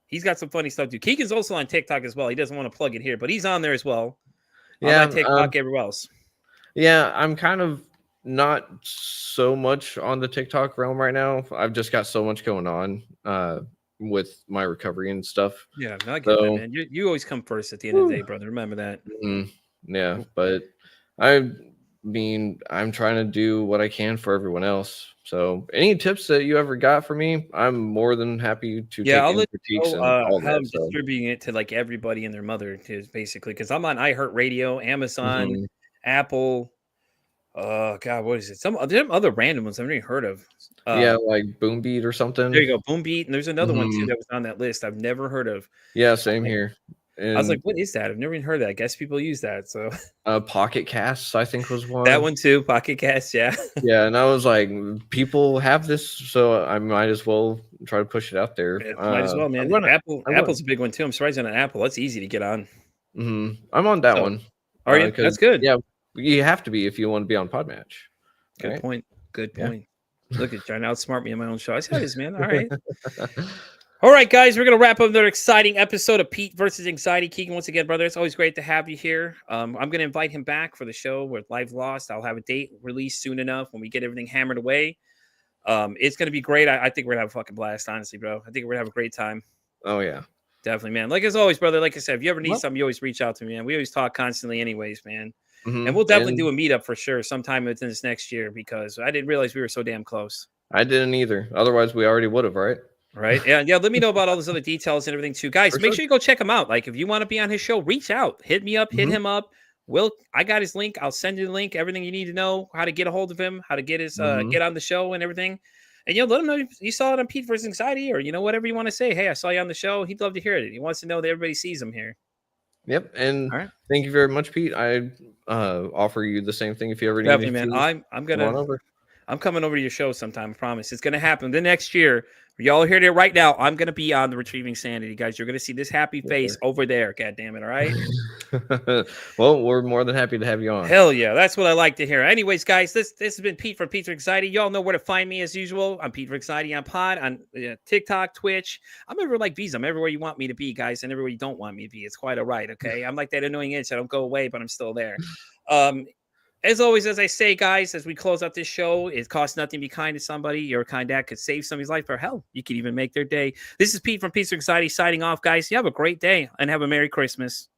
Speaker 1: He's got some funny stuff too. Keegan's also on TikTok as well. He doesn't want to plug it here, but he's on there as well.
Speaker 2: Yeah,
Speaker 1: on TikTok, everywhere else.
Speaker 2: Yeah, I'm kind of not so much on the TikTok realm right now. I've just got so much going on with my recovery and stuff.
Speaker 1: Yeah, I get that, man. You always come first at the end of the day, brother. Remember that.
Speaker 2: Yeah, but I mean, I'm trying to do what I can for everyone else. So any tips that you ever got for me, I'm more than happy to take
Speaker 1: I'll let
Speaker 2: critiques
Speaker 1: you know,
Speaker 2: and all
Speaker 1: how
Speaker 2: that.
Speaker 1: I'm distributing it to like everybody and their mother is basically because I'm on iHeartRadio, Amazon, Apple. God, what is it? Some other random ones I've never even heard of.
Speaker 2: Like Boom Beat or something.
Speaker 1: There you go, Boom Beat, and there's another one too that was on that list I've never heard of.
Speaker 2: Yeah, same here. And
Speaker 1: I was like, what is that? I've never even heard of that. I guess people use that. So
Speaker 2: Pocket Casts, I think, was one.
Speaker 1: That one too, Pocket Cast, yeah.
Speaker 2: Yeah, and I was like, people have this, so I might as well try to push it out there.
Speaker 1: Might as well, man. Apple's a big one too. I'm surprised on an Apple. That's easy to get on.
Speaker 2: I'm on that one.
Speaker 1: Are you? That's good.
Speaker 2: Yeah, you have to be if you want to be on Podmatch.
Speaker 1: Good point. Good point. Look at trying to outsmart me on my own show. I said this, man. All right. All right, guys, we're going to wrap up another exciting episode of Pete versus Anxiety. Keegan, once again, brother, it's always great to have you here. I'm going to invite him back for the show with Live Lost. I'll have a date released soon enough when we get everything hammered away. It's going to be great. I think we're going to have a fucking blast, honestly, bro. I think we're going to have a great time.
Speaker 2: Oh, yeah.
Speaker 1: Definitely, man. Like as always, brother, like I said, if you ever need something, you always reach out to me, man. We always talk constantly anyways, man. And we'll definitely do a meetup for sure sometime within this next year because I didn't realize we were so damn close.
Speaker 2: I didn't either. Otherwise, we already would have, right?
Speaker 1: Right. Yeah. Let me know about all those other details and everything too. Guys, make sure you go check him out. Like if you want to be on his show, reach out, hit me up, hit him up. I got his link. I'll send you the link, everything you need to know, how to get a hold of him, how to get his get on the show and everything. And let him know you saw it on Pete versus Anxiety, or whatever you want to say. Hey, I saw you on the show. He'd love to hear it. He wants to know that everybody sees him here.
Speaker 2: Yep, and
Speaker 1: all right.
Speaker 2: Thank you very much, Pete. I offer you the same thing if you ever need
Speaker 1: Definitely, man. I'm coming over to your show sometime. I promise. It's gonna happen the next year. Y'all heard it right now. I'm gonna be on the Retrieving Sanity, guys. You're gonna see this happy face over there. God damn it! All right.
Speaker 2: Well, we're more than happy to have you on.
Speaker 1: Hell yeah, that's what I like to hear. Anyways, guys, this has been Pete from Pete's Anxiety. Y'all know where to find me as usual. I'm Pete Anxiety on Pod, on TikTok, Twitch. I'm everywhere like bees. I'm everywhere you want me to be, guys, and everywhere you don't want me to be. It's quite all right. Okay, I'm like that annoying itch. I don't go away, but I'm still there. As always, as I say, guys, as we close out this show, it costs nothing to be kind to somebody. Your kind act could save somebody's life, or hell, you could even make their day. This is Pete from Pete's Anxiety signing off, guys. You have a great day and have a Merry Christmas.